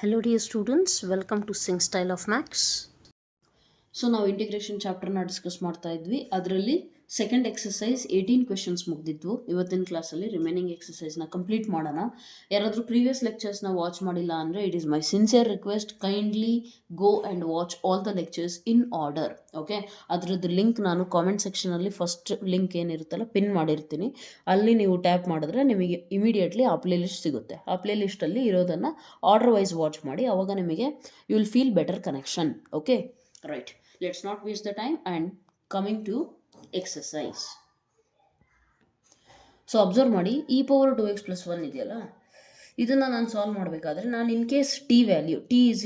Hello dear students, welcome to Sing Style of Max. So ನಾವು integration ಚಾಪ್ಟರ್ನ discuss ಮಾಡ್ತಾ ಇದ್ವಿ. ಅದರಲ್ಲಿ ಸೆಕೆಂಡ್ ಎಕ್ಸಸೈಸ್ 18 ಕ್ವೆಶನ್ಸ್ ಮುಗ್ದಿದ್ವು. ಇವತ್ತಿನ ಕ್ಲಾಸಲ್ಲಿ ರಿಮೈನಿಂಗ್ ಎಕ್ಸಸೈಸ್ನ ಕಂಪ್ಲೀಟ್ ಮಾಡೋಣ. ಯಾರಾದರೂ ಪ್ರೀವಿಯಸ್ ಲೆಕ್ಚರ್ಸ್ನ ವಾಚ್ ಮಾಡಿಲ್ಲ ಅಂದರೆ it is my sincere request, kindly go and watch all the lectures in order. Okay, ಅದರದ್ದು ಲಿಂಕ್ ನಾನು ಕಾಮೆಂಟ್ ಸೆಕ್ಷನಲ್ಲಿ ಫಸ್ಟ್ ಲಿಂಕ್ ಏನಿರುತ್ತಲ್ಲ ಪಿನ್ ಮಾಡಿರ್ತೀನಿ. ಅಲ್ಲಿ ನೀವು ಟ್ಯಾಪ್ ಮಾಡಿದ್ರೆ ನಿಮಗೆ ಇಮಿಡಿಯೇಟ್ಲಿ ಆ ಪ್ಲೇ ಲಿಸ್ಟ್ ಸಿಗುತ್ತೆ. ಆ ಪ್ಲೇ ಲಿಸ್ಟಲ್ಲಿ ಇರೋದನ್ನು ಆರ್ಡರ್ ವೈಸ್ ವಾಚ್ ಮಾಡಿ, ಆವಾಗ ನಿಮಗೆ you will feel better connection. Okay, right, let's not waste the time and coming to exercise. So observe ಮಾಡಿ, e⁻² x + 1 ಇದೆಯಲ್ಲ, ಇದನ್ನು ನಾನು ಸಾಲ್ವ್ ಮಾಡಬೇಕಾದ್ರೆ ನಾನು in case T value t =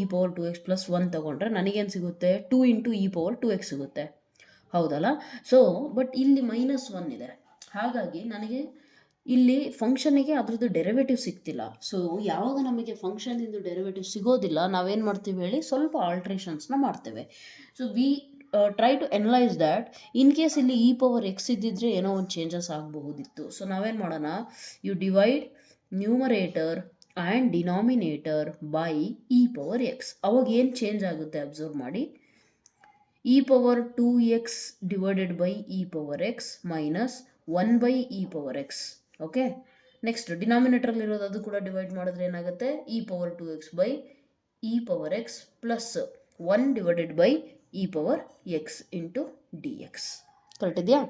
e⁻² x + 1 ತಗೊಂಡ್ರೆ ನನಗೇನು ಸಿಗುತ್ತೆ? 2 × e⁻²x ಸಿಗುತ್ತೆ, ಹೌದಲ್ಲ? ಸೊ ಬಟ್ ಇಲ್ಲಿ -1 ಇದೆ, ಹಾಗಾಗಿ ನನಗೆ ಇಲ್ಲಿ ಫಂಕ್ಷನಿಗೆ ಅದ್ರದ್ದು ಡೆರಿವೇಟಿವ್ ಸಿಗ್ತಿಲ್ಲ. ಸೊ ಯಾವಾಗ ನಮಗೆ ಫಂಕ್ಷನಿಂದು ಡೆರಿವೇಟಿವ್ ಸಿಗೋದಿಲ್ಲ, ನಾವೇನು ಮಾಡ್ತೀವಿ ಹೇಳಿ, ಸ್ವಲ್ಪ ಆಲ್ಟ್ರೇಷನ್ಸ್ನ ಮಾಡ್ತೇವೆ. So we try to analyse that in case ಇಲ್ಲಿ e⁻x ಇದ್ದಿದ್ರೆ ಏನೋ ಒಂದು ಚೇಂಜಸ್ ಆಗಬಹುದಿತ್ತು. ಸೊ ನಾವೇನು ಮಾಡೋಣ, you divide numerator and denominator by e⁻x. ಅವಾಗ ಏನು ಚೇಂಜ್ ಆಗುತ್ತೆ ಅಬ್ಸರ್ವ್ ಮಾಡಿ, e⁻²x / e⁻x minus 1/e⁻x. Okay, next ಡಿನಾಮಿನೇಟರ್ಲಿರೋದು ಅದು ಕೂಡ ಡಿವೈಡ್ ಮಾಡಿದ್ರೆ ಏನಾಗುತ್ತೆ, e⁻²x / e⁻x plus 1/e⁻x into dx. Correct ಇದೆಯಾ?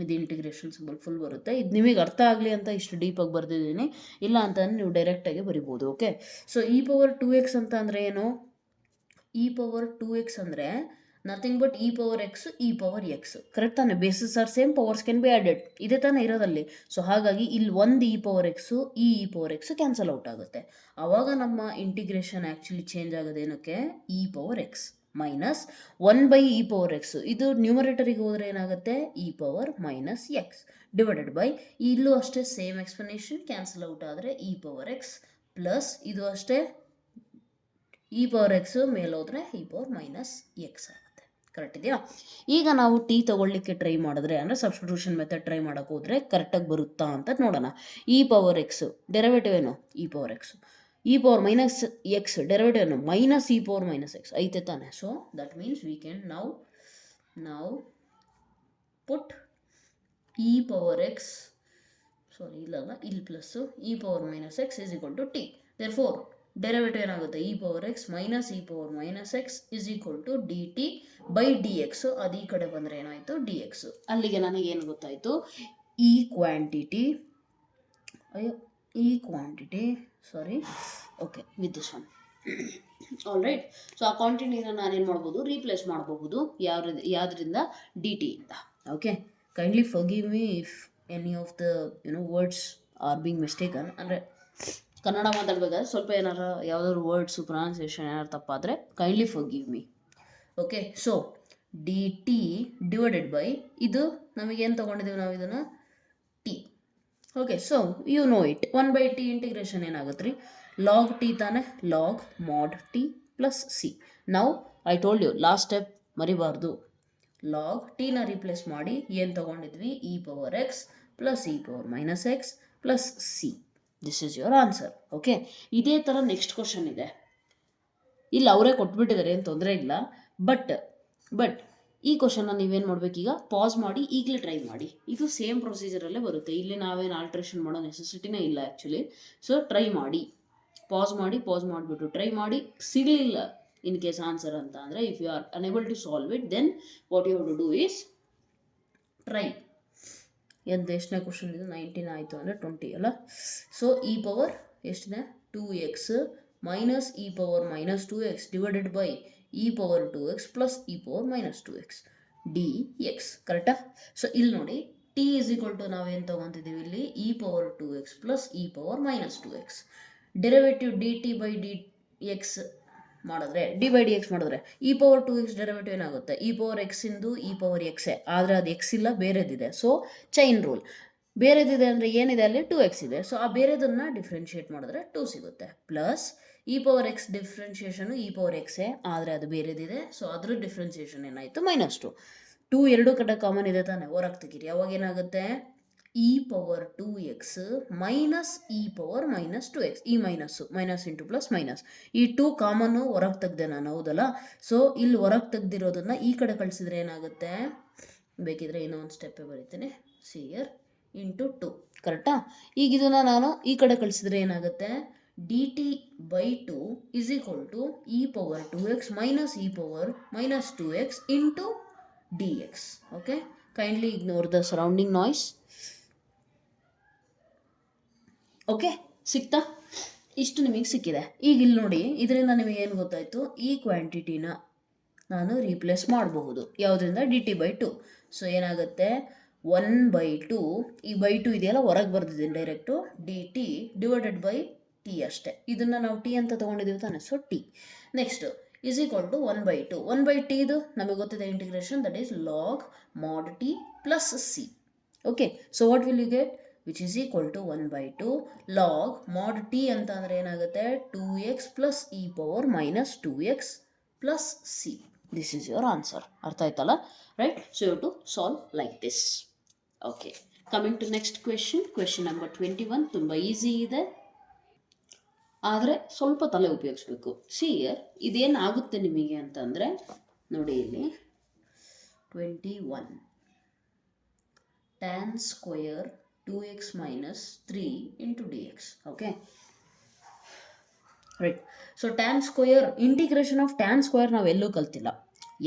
ಇದು ಇಂಟಿಗ್ರೇಷನ್ ಸಿಂಬಲ್ ಫುಲ್ ಬರುತ್ತೆ. ಇದು ನಿಮಗೆ ಅರ್ಥ ಆಗಲಿ ಅಂತ ಇಷ್ಟು ಡೀಪಾಗಿ ಬರೆದಿದ್ದೀನಿ, ಇಲ್ಲ ಅಂತ ನೀವು ಡೈರೆಕ್ಟಾಗಿ ಬರಿಬೋದು. ಓಕೆ, ಸೊ e⁻²x ಅಂತ ಅಂದರೆ ಏನು? e⁻²x ಅಂದರೆ nothing but e⁻x e⁻x. Correct ತಾನೆ? Bases are same, powers can be added, ಇದೇ ತಾನೇ ಇರೋದಲ್ಲಿ. ಸೊ ಹಾಗಾಗಿ ಇಲ್ಲಿ ಒಂದು e⁻x ಈ e⁻x ಕ್ಯಾನ್ಸಲ್ ಔಟ್ ಆಗುತ್ತೆ. ಆವಾಗ ನಮ್ಮ ಇಂಟಿಗ್ರೇಷನ್ ಆ್ಯಕ್ಚುಲಿ ಚೇಂಜ್ ಆಗೋದೇನಕ್ಕೆ, e⁻x ಮೈನಸ್ 1/e⁻x. ಇದು ನ್ಯೂಮರೇಟರಿಗೆ ಹೋದರೆ ಏನಾಗುತ್ತೆ, e⁻−x ಡಿವೈಡೆಡ್ ಬೈ, ಇಲ್ಲೂ ಅಷ್ಟೇ ಸೇಮ್ ಎಕ್ಸ್ಪ್ಲನೇಷನ್, ಕ್ಯಾನ್ಸಲ್ ಔಟ್ ಆದರೆ e⁻x ಪ್ಲಸ್ ಇದು ಅಷ್ಟೇ e⁻x ಮೇಲೋದ್ರೆ e⁻−x ಆಗುತ್ತೆ. ಕರೆಕ್ಟ್ ಇದೆಯಾ? ಈಗ ನಾವು ಟಿ ತಗೊಳ್ಳಿಕ್ಕೆ ಟ್ರೈ ಮಾಡಿದ್ರೆ, ಅಂದರೆ ಸಬ್ಸ್ಟಿಟ್ಯೂಷನ್ ಮೆಥಡ್ ಟ್ರೈ ಮಾಡೋಕೆ ಹೋದರೆ ಕರೆಕ್ಟಾಗಿ ಬರುತ್ತಾ ಅಂತ ನೋಡೋಣ. e⁻x ಡೆರಿವೇಟಿವ್ ಏನು, e⁻x, e⁻−x ಡೆರಿವೇಟಿವ್ ಏನು, -e⁻−x ಐತೆ ತಾನೆ? So that means we can ನಾವು ಪುಟ್ e⁻x, ಸಾರಿ ಇಲ್ಲಲ್ಲ, ಇಲ್ಲಿ plus e⁻−x = t. Therefore derivative ಏನಾಗುತ್ತೆ, e⁻x ಮೈನಸ್ e⁻−x = dt/dx. ಅದು ಈ ಕಡೆ ಬಂದರೆ ಏನಾಯಿತು, dx. ಅಲ್ಲಿಗೆ ನನಗೇನು ಗೊತ್ತಾಯಿತು, ಈ quantity sorry, okay, with this one. All right, so ಆ ಕ್ವಾಂಟಿಟಿನ ನಾನೇನು ಮಾಡ್ಬೋದು, ರೀಪ್ಲೇಸ್ ಮಾಡಬಹುದು. ಯಾವುದರಿಂದ, dt ಇಂದ. Okay, kindly forgive me if any of the words are being mistaken. ಅಂದರೆ ಕನ್ನಡ ಮಾತಾಡಬೇಕಾದ್ರೆ ಸ್ವಲ್ಪ ಏನಾರು ಯಾವುದಾದ್ರು ವರ್ಡ್ಸು ಪ್ರೊನೌನ್ಸಿಯೇಷನ್ ಏನಾರು ತಪ್ಪಾದರೆ kindly forgive me. Okay, so dt divided by, ಇದು ನಮಗೇನು ತೊಗೊಂಡಿದ್ದೀವಿ ನಾವು, ಇದನ್ನು t. Okay, so you know it, 1/t integration ಏನಾಗುತ್ತೆ ರೀ, ಲಾಗ್ t ತಾನೆ, log mod t plus C. ನಾವು I told you last step ಮರಿಬಾರ್ದು, ಲಾಗ್ ಟಿನ ರೀಪ್ಲೇಸ್ ಮಾಡಿ ಏನು ತೊಗೊಂಡಿದ್ವಿ, e⁻x plus e⁻−x plus C. This is your answer. Okay, ಇದೇ ಥರ ನೆಕ್ಸ್ಟ್ ಕ್ವಶನ್ ಇದೆ, ಇಲ್ಲಿ ಅವರೇ ಕೊಟ್ಬಿಟ್ಟಿದ್ದಾರೆ, ಏನು ತೊಂದರೆ ಇಲ್ಲ. ಬಟ್ ಈ ಕ್ವಶನ್ನ ನೀವೇನು ಮಾಡಬೇಕೀಗ, ಪಾಸ್ ಮಾಡಿ ಈಗಲೇ ಟ್ರೈ ಮಾಡಿ. ಇದು ಸೇಮ್ ಪ್ರೊಸೀಜರಲ್ಲೇ ಬರುತ್ತೆ, ಇಲ್ಲಿ ನಾವೇನು ಆಲ್ಟ್ರೇಷನ್ ಮಾಡೋ ನೆಸೆಸಿಟಿನೇ ಇಲ್ಲ ಆ್ಯಕ್ಚುಲಿ. ಸೊ ಟ್ರೈ ಮಾಡಿ, ಪಾಸ್ ಮಾಡಿಬಿಟ್ಟು ಟ್ರೈ ಮಾಡಿ. ಸಿಗಲಿಲ್ಲ ಇನ್ ಕೇಸ್ ಆನ್ಸರ್ ಅಂತ ಅಂದರೆ, if you are unable to solve it, then what you have to do is try. ಎಷ್ಟನೇ ಕ್ವಶನ್ ಇದು, 19 ಆಯಿತು ಅಂದರೆ 20 ಅಲ್ಲ. ಸೊ ಎಷ್ಟಿದೆ, 2x minus e⁻−2x divided by e⁻2x plus e⁻−2x dx. ಕರೆಕ್ಟಾ? ಸೊ ಇಲ್ಲಿ ನೋಡಿ, t = ನಾವೇನು ತೊಗೊತಿದ್ದೀವಿ ಇಲ್ಲಿ, e⁻2x plus e⁻−2x. Derivative dt/dx ಮಾಡಿದ್ರೆ, d/dx ಮಾಡಿದ್ರೆ e⁻2x ಡೆರಿವೇಟಿವ್ ಏನಾಗುತ್ತೆ, e⁻x ಇಂದು e⁻x, ಆದರೆ ಅದು x ಇಲ್ಲ, ಬೇರೆದಿದೆ. ಸೊ ಚೈನ್ ರೂಲ್, ಬೇರೆದಿದೆ ಅಂದರೆ ಏನಿದೆ ಅಲ್ಲಿ, 2x ಇದೆ. ಸೊ ಆ ಬೇರೆದನ್ನು ಡಿಫ್ರೆನ್ಷಿಯೇಟ್ ಮಾಡಿದ್ರೆ 2 ಸಿಗುತ್ತೆ. ಪ್ಲಸ್ e⁻x ಡಿಫ್ರೆನ್ಷಿಯೇಷನು e⁻x, ಆದರೆ ಅದು ಬೇರೆದಿದೆ. ಸೊ ಅದ್ರ ಡಿಫ್ರೆನ್ಷಿಯೇಷನ್ ಏನಾಯಿತು, -2. 2 ಎರಡು ಕಡೆ ಕಾಮನ್ ಇದೆ ತಾನೆ, ಹೊರಗೆ ತೆಗೀರಿ. ಅವಾಗ ಏನಾಗುತ್ತೆ, E power 2x minus E power minus 2x. ಈ ಮೈನಸ್ ಇಂಟು ಪ್ಲಸ್ ಮೈನಸ್, ಈ 2 ಕಾಮನ್ನು ಹೊರಗೆ ತೆಗ್ದೆ ನಾನು, ಹೌದಲ್ಲ. ಸೊ ಇಲ್ಲಿ ಹೊರಗೆ ತೆಗ್ದಿರೋದನ್ನ ಈ ಕಡೆ ಕಳಿಸಿದ್ರೆ ಏನಾಗುತ್ತೆ, ಬೇಕಿದ್ರೆ ಇನ್ನೂ ಒಂದು ಸ್ಟೆಪ್ಪೇ ಬರೀತೀನಿ, ಸಿ ಇಯರ್ ಇಂಟು 2, ಕರೆಕ್ಟಾ. ಈಗ ಇದನ್ನು ನಾನು ಈ ಕಡೆ ಕಳಿಸಿದ್ರೆ ಏನಾಗುತ್ತೆ, D T by 2 is equal to E power 2x minus E power minus 2x into D X. Okay, kindly ignore the surrounding noise. Okay, ಸಿಕ್ತಾ? ಇಷ್ಟು ನಿಮಗೆ ಸಿಕ್ಕಿದೆ. ಈಗ ಇಲ್ಲಿ ನೋಡಿ, ಇದರಿಂದ ನಿಮಗೆ ಏನು ಗೊತ್ತಾಯಿತು, ಈ ಕ್ವಾಂಟಿಟಿನ ನಾನು ರೀಪ್ಲೇಸ್ ಮಾಡಬಹುದು. ಯಾವುದರಿಂದ, ಡಿ ಟಿ ಬೈ 2. ಸೊ ಏನಾಗುತ್ತೆ, 1/2, ಈ ಬೈ 2 ಇದೆಯಲ್ಲ ಹೊರಗೆ ಬರ್ದಿದ್ದೀನಿ direct, D T divided by T ಅಷ್ಟೇ. ಇದನ್ನು ನಾವು ಟಿ ಅಂತ ತೊಗೊಂಡಿದ್ದೀವಿ ತಾನೆ, so T. Next is equal to 1/2. 1/t ಇದು ನಮಗೆ ಗೊತ್ತಿದೆ integration, that is log mod T plus C. Okay, so what will you get, which is equal to 1/2 log mod t ಅಂತ ಅಂದರೆ ಏನಾಗುತ್ತೆ, 2x plus E power minus 2x plus C. This is your answer. ಅರ್ಥ ಆಯ್ತಲ್ಲ, right? So you to solve like this. Okay, coming to next question number 21. ತುಂಬ easy ಇದೆ, ಆದರೆ ಸ್ವಲ್ಪ ತಲೆ ಉಪಯೋಗಿಸ್ಬೇಕು. ಸಿ ಇಯರ್ ಇದೇನಾಗುತ್ತೆ ನಿಮಗೆ ಅಂತಂದರೆ, ನೋಡಿ ಇಲ್ಲಿ 21 tan square 2x minus 3 into dx. Okay, right. So tan square, integration of tan square ನಾವು ಎಲ್ಲೂ ಕಲ್ತಿಲ್ಲ,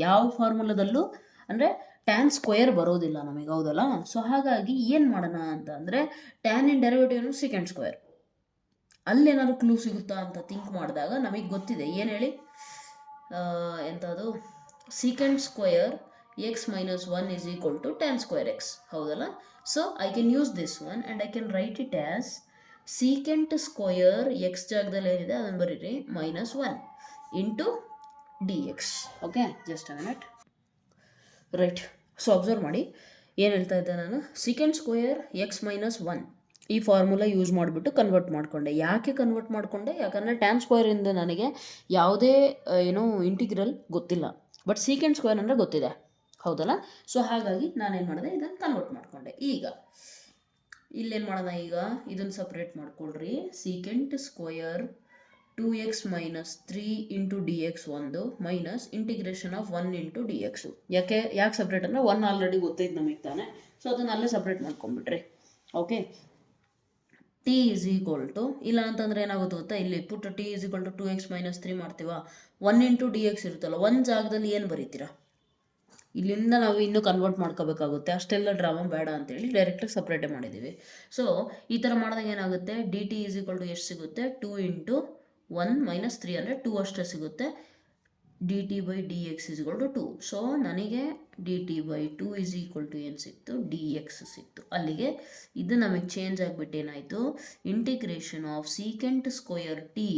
ಯಾವ ಫಾರ್ಮುಲಾದಲ್ಲೂ ಅಂದರೆ ಟ್ಯಾನ್ ಸ್ಕ್ವೇರ್ ಬರೋದಿಲ್ಲ ನಮಗೆ, ಹೌದಲ್ಲ. ಸೊ ಹಾಗಾಗಿ ಏನು ಮಾಡೋಣ ಅಂತ ಅಂದರೆ, ಟ್ಯಾನ್ ಇನ್ ಡೆರಿವೇಟಿವ್ ಸೆಕೆಂಡ್ ಸ್ಕ್ವೇರ್, ಅಲ್ಲೇನಾದ್ರು ಕ್ಲೂ ಸಿಗುತ್ತಾ ಅಂತ ಥಿಂಕ್ ಮಾಡಿದಾಗ ನಮಗೆ ಗೊತ್ತಿದೆ. ಏನು ಹೇಳಿ, ಎಂಥದ್ದು, secant square x minus 1 is equal to tan square x, ಹೌದಲ್ಲ. So I can use this one and I can write it as secant square X ಜಾಗದಲ್ಲಿ ಏನಿದೆ ಅದನ್ನು ಬರೀರಿ -1 into D X. Okay, just a minute, right. So observe ಮಾಡಿ ಏನು ಹೇಳ್ತಾ ಇದ್ದೆ ನಾನು, ಸೀಕೆಂಟ್ ಸ್ಕ್ವಯರ್ x minus 1 ಈ ಫಾರ್ಮುಲಾ ಯೂಸ್ ಮಾಡಿಬಿಟ್ಟು ಕನ್ವರ್ಟ್ ಮಾಡಿಕೊಂಡೆ. ಯಾಕೆ ಕನ್ವರ್ಟ್ ಮಾಡಿಕೊಂಡೆ, ಯಾಕಂದರೆ ಟ್ಯಾನ್ ಸ್ಕ್ವೇರಿಂದ ನನಗೆ ಯಾವುದೇ ಇಂಟಿಗ್ರಲ್ ಗೊತ್ತಿಲ್ಲ, ಬಟ್ ಸೀಕೆಂಟ್ ಸ್ಕ್ವೇರ್ ಅಂದರೆ ಗೊತ್ತಿದೆ, ಹೌದಲ್ಲ. ಸೊ ಹಾಗಾಗಿ ನಾನೇನು ಮಾಡಿದೆ, ಇದನ್ನು ಕನ್ವರ್ಟ್ ಮಾಡಿಕೊಂಡೆ. ಈಗ ಇಲ್ಲೇನು ಮಾಡೋಣ, ಈಗ ಇದನ್ನು ಸಪ್ರೇಟ್ ಮಾಡ್ಕೊಳ್ರಿ. Secant square 2x minus 3 into D X ಒಂದು minus integration of 1 into D X. ಯಾಕೆ ಸಪ್ರೇಟ್ ಅಂದರೆ 1 ಆಲ್ರೆಡಿ ಗೊತ್ತೈತೆ ನಮಗೆ ತಾನೆ, ಸೊ ಅದನ್ನು ಅಲ್ಲೇ ಸಪ್ರೇಟ್ ಮಾಡ್ಕೊಂಬಿಟ್ರಿ. Okay, T is equal to, ಇಲ್ಲ ಅಂತಂದರೆ ಏನಾಗುತ್ತೆ ಗೊತ್ತಾ, ಇಲ್ಲಿ put T is equal to 2x minus 3 ಮಾಡ್ತೀವ, 1 ಇಂಟು ಡಿ ಎಕ್ಸ್ ಇರುತ್ತಲ್ಲ, ಒಂದು ಜಾಗದಲ್ಲಿ ಏನು ಬರೀತೀರಾ, ಇಲ್ಲಿಂದ ನಾವು ಇನ್ನೂ ಕನ್ವರ್ಟ್ ಮಾಡ್ಕೋಬೇಕಾಗುತ್ತೆ. ಅಷ್ಟೆಲ್ಲ ಡ್ರಾಮಾ ಬೇಡ ಅಂತೇಳಿ ಡೈರೆಕ್ಟಾಗಿ ಸಪ್ರೇಟೇ ಮಾಡಿದ್ದೀವಿ. ಸೊ ಈ ಥರ ಮಾಡಿದಾಗ ಏನಾಗುತ್ತೆ, D T is equal to ಎಷ್ಟು ಸಿಗುತ್ತೆ, 2 ಇಂಟು 1 minus 3 ಅಂದರೆ 2 ಅಷ್ಟೇ ಸಿಗುತ್ತೆ. D T by D X is equal to 2. So ನನಗೆ D T by 2 is equal to ಏನು ಸಿಕ್ತು, ಡಿ ಎಕ್ಸ್ ಸಿಕ್ತು. ಅಲ್ಲಿಗೆ ಇದು ನಮಗೆ ಚೇಂಜ್ ಆಗಿಬಿಟ್ಟು ಏನಾಯಿತು, integration of secant square T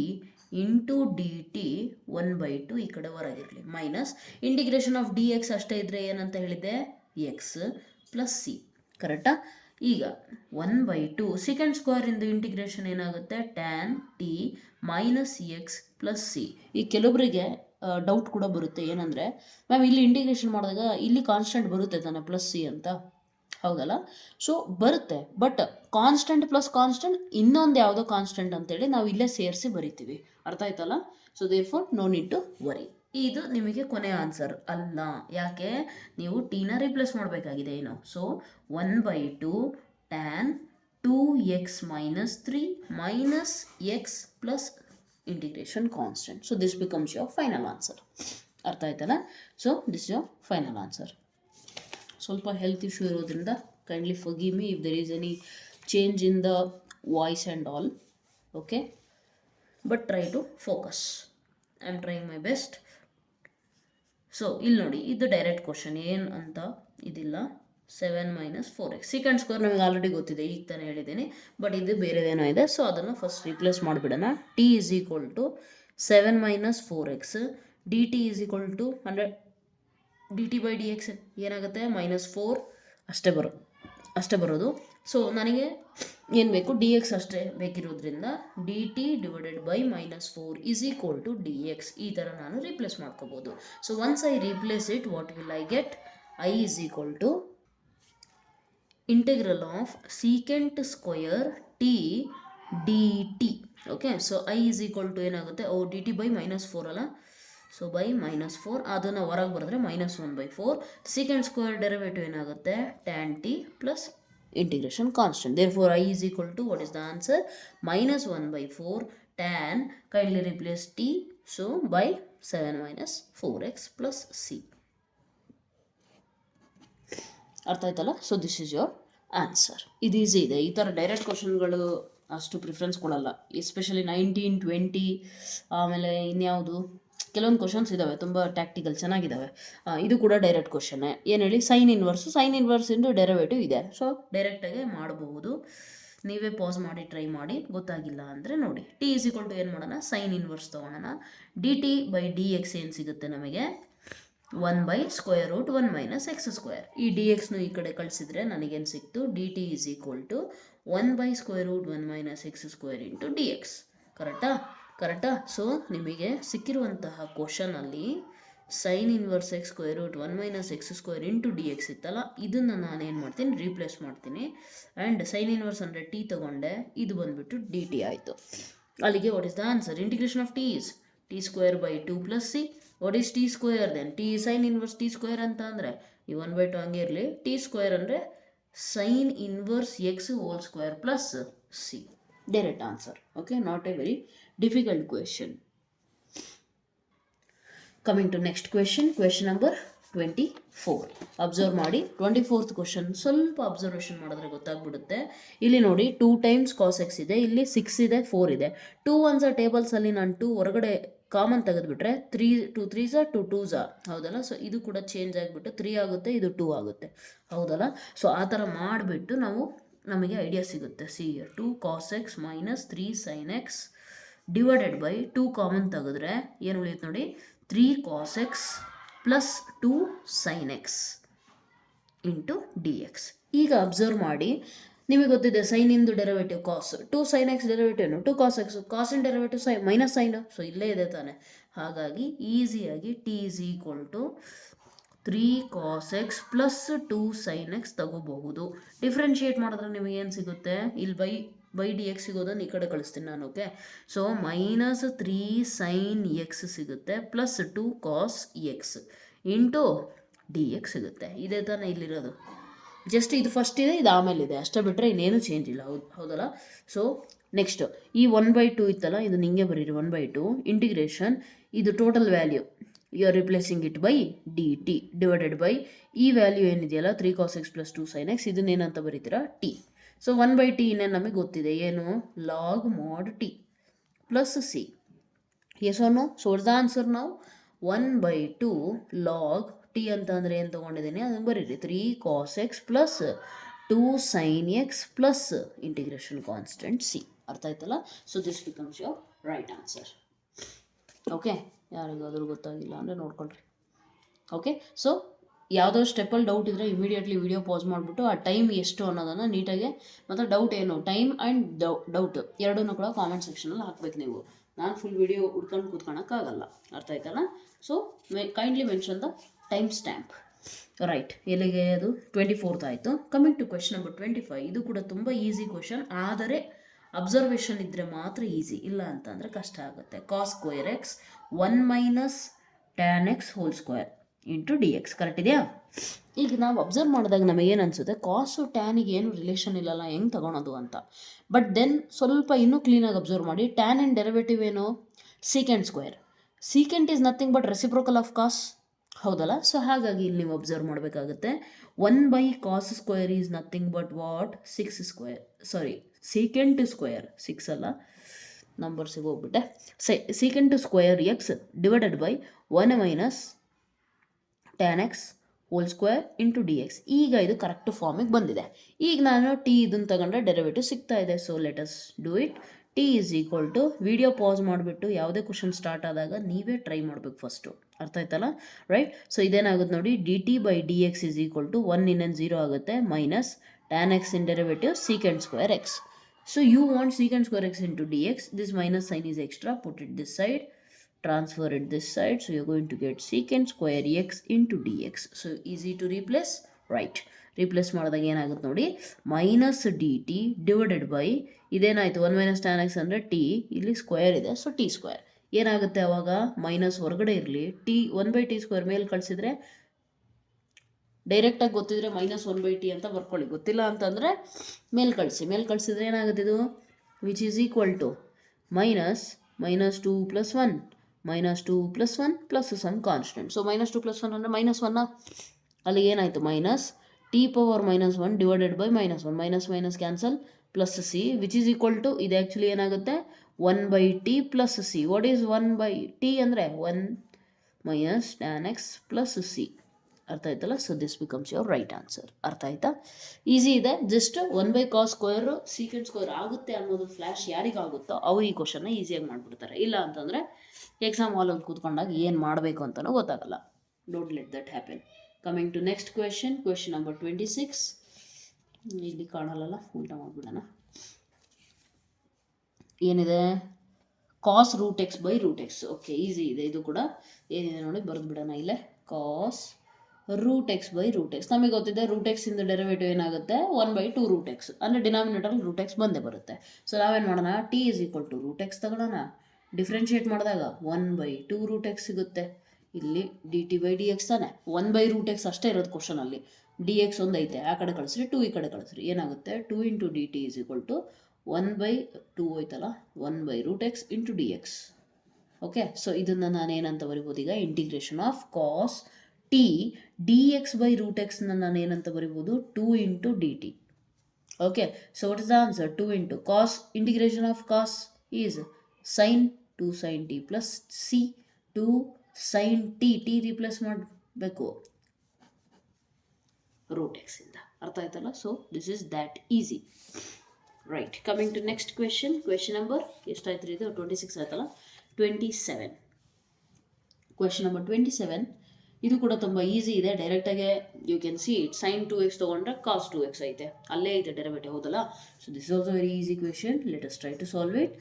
into D T 1/2 ಈ ಕಡೆ ಹೊರಗಿರಲಿ, minus integration of D X ಅಷ್ಟೇ ಇದ್ದರೆ ಏನಂತ ಹೇಳಿದೆ, ಎಕ್ಸ್ ಪ್ಲಸ್ ಸಿ, ಕರೆಕ್ಟಾ. ಈಗ 1/2 ಸೆಕೆಂಡ್ ಸ್ಕ್ವೇರಿಂದ ಇಂಟಿಗ್ರೇಷನ್ ಏನಾಗುತ್ತೆ, tan T minus X plus C. ಈ ಕೆಲವೊಬ್ಬರಿಗೆ ಡೌಟ್ ಕೂಡ ಬರುತ್ತೆ, ಏನಂದರೆ ಮ್ಯಾಮ್ ಇಲ್ಲಿ ಇಂಟಿಗ್ರೇಷನ್ ಮಾಡಿದಾಗ ಇಲ್ಲಿ ಕಾನ್ಸ್ಟೆಂಟ್ ಬರುತ್ತೆ ತಾನೆ ಪ್ಲಸ್ ಸಿ ಅಂತ, ಹೌದಲ್ಲ. ಸೊ ಬರುತ್ತೆ, ಬಟ್ ಕಾನ್ಸ್ಟೆಂಟ್ ಪ್ಲಸ್ ಕಾನ್ಸ್ಟೆಂಟ್ ಇನ್ನೊಂದು ಯಾವುದೋ ಕಾನ್ಸ್ಟೆಂಟ್ ಅಂತೇಳಿ ನಾವು ಇಲ್ಲೇ ಸೇರಿಸಿ ಬರಿತೀವಿ, ಅರ್ಥ ಆಯ್ತಲ್ಲ. So therefore no need to worry. ಇದು ನಿಮಗೆ ಕೊನೆಯ ಆನ್ಸರ್ ಅಲ್ಲ, ಯಾಕೆ, ನೀವು ಟಿನ ರಿಪ್ಲೇಸ್ ಮಾಡಬೇಕಾಗಿದೆ ಏನು. So 1/2 tan 2x minus 3 minus x plus integration constant. So this becomes your final answer. ಅರ್ಥ ಆಯ್ತಲ್ಲ. So this is your final answer. ಸ್ವಲ್ಪ ಹೆಲ್ತ್ ಇಶ್ಯೂ ಇರೋದ್ರಿಂದ kindly forgive me if there is any change in the voice and all. Okay, but try to focus. I am trying my best. So ಇಲ್ಲಿ ನೋಡಿ, ಇದು direct question, ಏನು ಅಂತ ಇದಿಲ್ಲ. 7 minus 4x second square ನಮಗೆ already ಗೊತ್ತಿದೆ, ಈಗ ತಾನೇ ಹೇಳಿದ್ದೀನಿ, ಬಟ್ ಇದು ಬೇರೆದೇನೋ ಇದೆ. ಸೊ ಅದನ್ನು ಫಸ್ಟ್ ರಿಪ್ಲೇಸ್ ಮಾಡಿಬಿಡೋಣ. T is equal to 7 minus 4x, D T is equal to 100 D T by D X ಏನಾಗುತ್ತೆ, -4 ಅಷ್ಟೇ ಬರೋದು. ಸೊ ನನಗೆ ಏನು ಬೇಕು, ಡಿ ಎಕ್ಸ್ ಅಷ್ಟೇ ಬೇಕಿರೋದ್ರಿಂದ D T divided by -4 is equal to D X. ಈ ಥರ ನಾನು ರಿಪ್ಲೇಸ್ ಮಾಡ್ಕೋಬೋದು. So once I replace it, what will I get, I is equal to integral of secant square T D T. Okay, so I is equal to ಏನಾಗುತ್ತೆ, D T by -4 ಅಲ್ಲ, so by -4, ಅದನ್ನು ಹೊರಗೆ ಬರೆದ್ರೆ -1/4. Secant square derivative ಏನಾಗುತ್ತೆ, tan T plus integration constant. Therefore I is equal to, what is the answer, -1/4 tan, kindly replace T, so by 7 - 4x plus C. ಅರ್ಥ ಆಯ್ತಲ್ಲ? So this is your answer. ಇದು easy ಇದೆ. ಈ ಥರ direct ಕ್ವಶನ್ಗಳು ಅಷ್ಟು preference ಕೊಡಲ್ಲ, especially 19, 20, ಆಮೇಲೆ ಇನ್ಯಾವುದು ಕೆಲವೊಂದು ಕ್ವಶನ್ಸ್ ಇದ್ದಾವೆ ತುಂಬ ಟ್ಯಾಕ್ಟಿಕಲ್ ಚೆನ್ನಾಗಿದ್ದಾವೆ. ಇದು ಕೂಡ ಡೈರೆಕ್ಟ್ ಕ್ವಶನ್ನೇ. ಏನು ಹೇಳಿ, ಸೈನ್ ಇನ್ವರ್ಸ್ ಇಂದು ಡೆರಿವೇಟಿವ್ ಇದೆ, ಸೊ ಡೈರೆಕ್ಟಾಗಿ ಮಾಡಬಹುದು. ನೀವೇ ಪಾಸ್ ಮಾಡಿ ಟ್ರೈ ಮಾಡಿ, ಗೊತ್ತಾಗಿಲ್ಲ ಅಂದರೆ ನೋಡಿ. ಟಿ ಈಸ್ ಈಕ್ವಲ್ ಟು ಏನು ಮಾಡೋಣ, ಸೈನ್ ಇನ್ವರ್ಸ್ ತೊಗೊಳ್ಳೋಣ. D T by D X ಏನು ಸಿಗುತ್ತೆ ನಮಗೆ, 1/√1 - x². ಈ ಡಿ ಎಕ್ಸ್ನು ಈ ಕಡೆ ಕಳಿಸಿದ್ರೆ ನನಗೇನು ಸಿಕ್ತು, d T is equal to 1/√1 - x² into D x. ಕರೆಕ್ಟಾ? ಸೊ ನಿಮಗೆ ಸಿಕ್ಕಿರುವಂತಹ ಕ್ವಶನಲ್ಲಿ sine inverse x²√1 - x² into D x ಇತ್ತಲ್ಲ, ಇದನ್ನು ನಾನೇನು ಮಾಡ್ತೀನಿ, ರೀಪ್ಲೇಸ್ ಮಾಡ್ತೀನಿ. ಆ್ಯಂಡ್ ಸೈನ್ ಇನ್ವರ್ಸ್ ಅಂದರೆ ಟಿ ತೊಗೊಂಡೆ, ಇದು ಬಂದುಬಿಟ್ಟು ಡಿ ಟಿ ಆಯಿತು. ಅಲ್ಲಿಗೆ what is the answer, integration of t is t² + 2 + c. What is t² then, t sine inverse t² ಅಂತ ಅಂದರೆ ಈ 1/2 ಹಂಗೆ ಇರಲಿ. t² ಅಂದರೆ sine inverse x² plus C. Direct answer. Okay, not a very difficult question. Coming to next question number 24. Observe ಮಾಡಿ. 24th question ಸ್ವಲ್ಪ observation ಮಾಡಿದ್ರೆ ಗೊತ್ತಾಗ್ಬಿಡುತ್ತೆ. ಇಲ್ಲಿ ನೋಡಿ 2 ಟೈಮ್ಸ್ ಕಾಸ್ ಎಕ್ಸ್ ಇದೆ, ಇಲ್ಲಿ 6 ಇದೆ, 4 ಇದೆ. 2 1s ಟೇಬಲ್ಸಲ್ಲಿ ನಾನು 2 ಹೊರಗಡೆ ಕಾಮನ್ ತೆಗೆದುಬಿಟ್ರೆ 3 2 3s 2 2s, ಹೌದಲ್ಲ? ಸೊ ಇದು ಕೂಡ ಚೇಂಜ್ ಆಗಿಬಿಟ್ಟು 3 ಆಗುತ್ತೆ, ಇದು 2 ಆಗುತ್ತೆ, ಹೌದಲ್ಲ? ಸೊ ಆ ಥರ ಮಾಡಿಬಿಟ್ಟು ನಮಗೆ ಐಡಿಯಾ ಸಿಗುತ್ತೆ. C 2 cos X minus 3 sine X divided by 2 common ತೆಗೆದ್ರೆ ಏನು ಉಳಿಯುತ್ತೆ ನೋಡಿ, 3 cos X plus 2 sine X into D X. ಈಗ ಅಬ್ಸರ್ವ್ ಮಾಡಿ, ನಿಮಗೆ ಗೊತ್ತಿದೆ ಸೈನಿಂದು ಡೆರಿವೇಟಿವ್ ಕಾಸ್, 2 ಸೈನ್ ಎಕ್ಸ್ ಡೆರಿವೇಟಿವ್ನು 2 ಕಾಸ್ ಎಕ್ಸ್, ಕಾಸಿನ ಡೆರಿವೇಟಿವ್ ಮೈನಸ್ ಸೈನು, ಸೊ ಇಲ್ಲೇ ಇದೆ ತಾನೆ. ಹಾಗಾಗಿ ಈಸಿಯಾಗಿ t is equal to 3 cos X plus 2 sine x ತಗೋಬಹುದು. ಡಿಫ್ರೆನ್ಷಿಯೇಟ್ ಮಾಡಿದ್ರೆ ನಿಮಗೆ ಏನು ಸಿಗುತ್ತೆ, ಇಲ್ಲಿ ಬೈ ಡಿ ಎಕ್ಸ್ ಸಿಗೋದನ್ನು ಈ ಕಡೆ ಕಳಿಸ್ತೀನಿ ನಾನು. ಓಕೆ, ಸೊ -3 ಸೈನ್ ಎಕ್ಸ್ ಸಿಗುತ್ತೆ plus 2 cos X into D X ಸಿಗುತ್ತೆ. ಇದೇ ತಾನೇ ಇಲ್ಲಿರೋದು, ಜಸ್ಟ್ ಇದು ಫಸ್ಟ್ ಇದೆ, ಇದು ಆಮೇಲೆ ಇದೆ, ಅಷ್ಟೇ ಬಿಟ್ಟರೆ ಇನ್ನೇನು ಚೇಂಜ್ ಇಲ್ಲ, ಹೌದಲ್ಲ? ಸೊ ನೆಕ್ಸ್ಟ್ ಈ 1/2 ಇತ್ತಲ್ಲ, ಇದು ನಿಂಗೆ ಬರೀರಿ 1/2 ಇಂಟಿಗ್ರೇಷನ್, ಇದು total value, you are replacing it by d T divided by ಈ ವ್ಯಾಲ್ಯೂ ಏನಿದೆಯಲ್ಲ 3 cos X plus 2 sine x, ಇದನ್ನೇನಂತ ಬರೀತೀರಾ, ಟಿ. ಸೊ 1/t ಇನ್ನೇನು ನಮಗೆ ಗೊತ್ತಿದೆ, ಏನು, log mod T plus c. Yes or no? So what's the answer ನಾವು, 1/2 log T ಅಂತ ಅಂದರೆ ಏನು ತೊಗೊಂಡಿದ್ದೀನಿ ಅದನ್ನು ಬರೀರಿ, 3 cos X plus 2 sine X plus integration constant C. ಅರ್ಥ ಆಯ್ತಲ್ಲ? So this becomes your right answer. Okay, ಯಾರಿಗಾದರೂ ಗೊತ್ತಾಗಿಲ್ಲ ಅಂದರೆ ನೋಡ್ಕೊಳ್ರಿ. ಓಕೆ, ಸೊ ಯಾವುದೋ ಸ್ಟೆಪ್ಪಲ್ಲಿ ಡೌಟ್ ಇದ್ದರೆ ಇಮಿಡಿಯೇಟ್ಲಿ ವಿಡಿಯೋ ಪಾಸ್ ಮಾಡಿಬಿಟ್ಟು ಆ ಟೈಮ್ ಎಷ್ಟು ಅನ್ನೋದನ್ನು ನೀಟಾಗಿ, ಮತ್ತು ಡೌಟ್ ಏನು, ಟೈಮ್ ಆ್ಯಂಡ್ ಡೌಟ್ ಎರಡನ್ನೂ ಕೂಡ ಕಾಮೆಂಟ್ ಸೆಕ್ಷನಲ್ಲಿ ಹಾಕ್ಬೇಕು ನೀವು. ನಾನು ಫುಲ್ ವಿಡಿಯೋ ಹುಡ್ಕೊಂಡು ಕೂತ್ಕೊಳ್ಳೋಕ್ಕಾಗಲ್ಲ. ಅರ್ಥ ಆಯ್ತಲ್ಲ? So kindly mention the time stamp. Right, ಎಲ್ಲಿಗೆ ಅದು 24th ಆಯಿತು. Coming to question number 25. ಇದು ಕೂಡ ತುಂಬ ಈಸಿ ಕ್ವೆಶನ್, ಆದರೆ ಅಬ್ಸರ್ವೇಷನ್ ಇದ್ದರೆ ಮಾತ್ರ ಈಸಿ, ಇಲ್ಲ ಅಂತಂದರೆ ಕಷ್ಟ ಆಗುತ್ತೆ. Cos square X 1 - tan X whole square into D X. Correct ಇದೆಯಾ? ಈಗ ನಾವು ಅಬ್ಸರ್ವ್ ಮಾಡಿದಾಗ ನಮಗೇನು ಅನಿಸುತ್ತೆ, ಕಾಸು ಟ್ಯಾನಿಗೆ ಏನು ರಿಲೇಷನ್ ಇಲ್ಲಲ್ಲ, ಹೆಂಗೆ ತಗೊಳೋದು ಅಂತ. ಬಟ್ ದೆನ್ ಸ್ವಲ್ಪ ಇನ್ನೂ ಕ್ಲೀನಾಗಿ ಅಬ್ಸರ್ವ್ ಮಾಡಿ, ಟ್ಯಾನ್ ಆ್ಯಂಡ್ ಡೆರಿವೇಟಿವ್ ಏನು, secant square. Secant is nothing but reciprocal of cos, ಹೌದಲ್ಲ? ಸೊ ಹಾಗಾಗಿ ಇಲ್ಲಿ ನೀವು ಅಬ್ಸರ್ವ್ ಮಾಡಬೇಕಾಗುತ್ತೆ, 1/cos square is nothing but what, 6 square, sorry secant square, 6 ಅಲ್ಲ, ನಂಬರ್ಸಿಗೆ ಹೋಗ್ಬಿಟ್ಟೆ. Secant square x divided by 1 - tan X whole square into D X. ಈಗ ಇದು ಕರೆಕ್ಟ್ ಫಾರ್ಮಿಗೆ ಬಂದಿದೆ. ಈಗ ನಾನು ಟಿ ಇದನ್ನು ತಗೊಂಡ್ರೆ ಡೆರಿವೇಟಿವ್ ಸಿಗ್ತಾ ಇದೆ. So let us do it. T is equal to, video pause ಮಾಡಿಬಿಟ್ಟು ಯಾವುದೇ ಕ್ವಶನ್ ಸ್ಟಾರ್ಟ್ ಆದಾಗ ನೀವೇ ಟ್ರೈ ಮಾಡಬೇಕು ಫಸ್ಟು. ಅರ್ಥ ಆಯ್ತಲ್ಲ? ರೈಟ್, ಸೊ ಇದೇನಾಗುತ್ತೆ ನೋಡಿ, D T by D X is equal to 1 ಇನ್ನೇನು 0 ಆಗುತ್ತೆ, minus tan X in derivative secant square X. So you want secant square X into D X, this minus sine is extra, put it this side, transfer it this side, so you're going to get secant square x into dx. So easy to replace, right? Replace ಮಾಡಿದಾಗ ಏನಾಗುತ್ತೆ ನೋಡಿ, minus D T divided by ಇದೇನಾಯಿತು 1 minus tan x ಅಂದರೆ t, ಇಲ್ಲಿ square ಇದೆ so t square. ಏನಾಗುತ್ತೆ ಅವಾಗ minus ಹೊರಗಡೆ ಇರಲಿ, ಟಿ 1/t² ಮೇಲೆ ಕಳಿಸಿದ್ರೆ ಡೈರೆಕ್ಟಾಗಿ ಗೊತ್ತಿದ್ರೆ -1/t ಅಂತ ಬರ್ಕೊಳ್ಳಿ, ಗೊತ್ತಿಲ್ಲ ಅಂತಂದರೆ ಮೇಲೆ ಕಳಿಸಿದ್ರೆ ಏನಾಗುತ್ತೆ ಇದು, which is equal to -2 + 1 -2 + 1 plus some constant. So -2 + 1 ಅಂದರೆ -1, ಅಲ್ಲಿ ಏನಾಯಿತು t⁻−1 divided by -1, minus cancel plus C which is equal to ಇದು ಆ್ಯಕ್ಚುಲಿ ಏನಾಗುತ್ತೆ 1/t plus C. What is 1/t ಅಂದರೆ 1 minus tan X plus C. ಅರ್ಥ ಆಯ್ತಲ್ಲ? So this becomes your right answer. ಅರ್ಥ ಆಯ್ತಾ? ಈಸಿ ಇದೆ, ಜಸ್ಟ್ 1/cos² sec² ಆಗುತ್ತೆ ಅನ್ನೋದು ಫ್ಲ್ಯಾಶ್ ಯಾರಿಗಾಗುತ್ತೋ ಅವ್ರು ಈ ಕ್ವಶನ್ನ ಈಸಿಯಾಗಿ ಮಾಡಿಬಿಡ್ತಾರೆ. ಇಲ್ಲ ಅಂತಂದರೆ ಎಕ್ಸಾಮ್ ಹಾಲಲ್ಲಿ ಕೂತ್ಕೊಂಡಾಗ ಏನು ಮಾಡಬೇಕು ಅಂತಲೂ ಗೊತ್ತಾಗಲ್ಲ. Don't let that happen. Coming to next question number 26. ಇಲ್ಲಿ ಕಾಣಲ್ಲ, ಉಲ್ಟಾ ಮಾಡಿಬಿಡೋಣ. ಏನಿದೆ, cos √x/√x. ಓಕೆ, ಈಸಿ ಇದೆ ಇದು ಕೂಡ. ಏನಿದೆ ನೋಡಿ ಬರೆದು ಬಿಡೋಣ ಇಲ್ಲೇ, cos √x/√x. ನಮಗೆ ಗೊತ್ತಿದೆ √x ಇಂದ ಡೆರಿವೇಟಿವ್ ಏನಾಗುತ್ತೆ 1/2√x, ಅಂದರೆ ಡಿನಾಮಿನೇಟರ್ √x ಬಂದೇ ಬರುತ್ತೆ. ಸೊ ನಾವೇನು ಮಾಡೋಣ, t = √x ತಗೊಳ್ಳೋಣ. ಡಿಫ್ರೆನ್ಷಿಯೇಟ್ ಮಾಡಿದಾಗ 1/2√x ಸಿಗುತ್ತೆ. ಇಲ್ಲಿ dt/dx ತಾನೆ, 1/√x ಅಷ್ಟೇ ಇರೋದು ಕ್ವಶನಲ್ಲಿ. dx ಒಂದು ಐತೆ, ಆ ಕಡೆ ಕಳಿಸ್ರಿ, 2 ಈ ಕಡೆ ಕಳಿಸ್ರಿ, ಏನಾಗುತ್ತೆ 2 × dt = 1/2 ಹೋಯ್ತಲ್ಲ, 1/√x × dx. ಓಕೆ, ಸೊ ಇದನ್ನು ನಾನು ಏನಂತ ಬರಿಬೋದು ಈಗ, integration of cos t dx/√x ನಾನು ಏನಂತ ಬರಿಬೋದು, 2 × dt. Okay, so what is the answer, 2 × cos, integration of cos is sin 2 sin t plus C 2 sin t, replace ಮಾಡಬೇಕು √x ಇಂದ. ಅರ್ಥ ಆಯ್ತಲ್ಲ? So this is that easy. Right, coming to next question number ಎಷ್ಟಾಯ್ತು ಇದು, 26 ಆಯ್ತಲ್ಲ, 27. Question number 27 ಇದು ಕೂಡ ತುಂಬ ಈಸಿ ಇದೆ. ಡೈರೆಕ್ಟಾಗೆ you can see it, sin 2x ತೊಗೊಂಡ್ರೆ cos 2x ಐತೆ, ಅಲ್ಲೇ ಐತೆ ಡೆರಿವೇಟಿವ್, ಹೌದಲ್ಲ? So this is also very easy question. Let us try to solve it.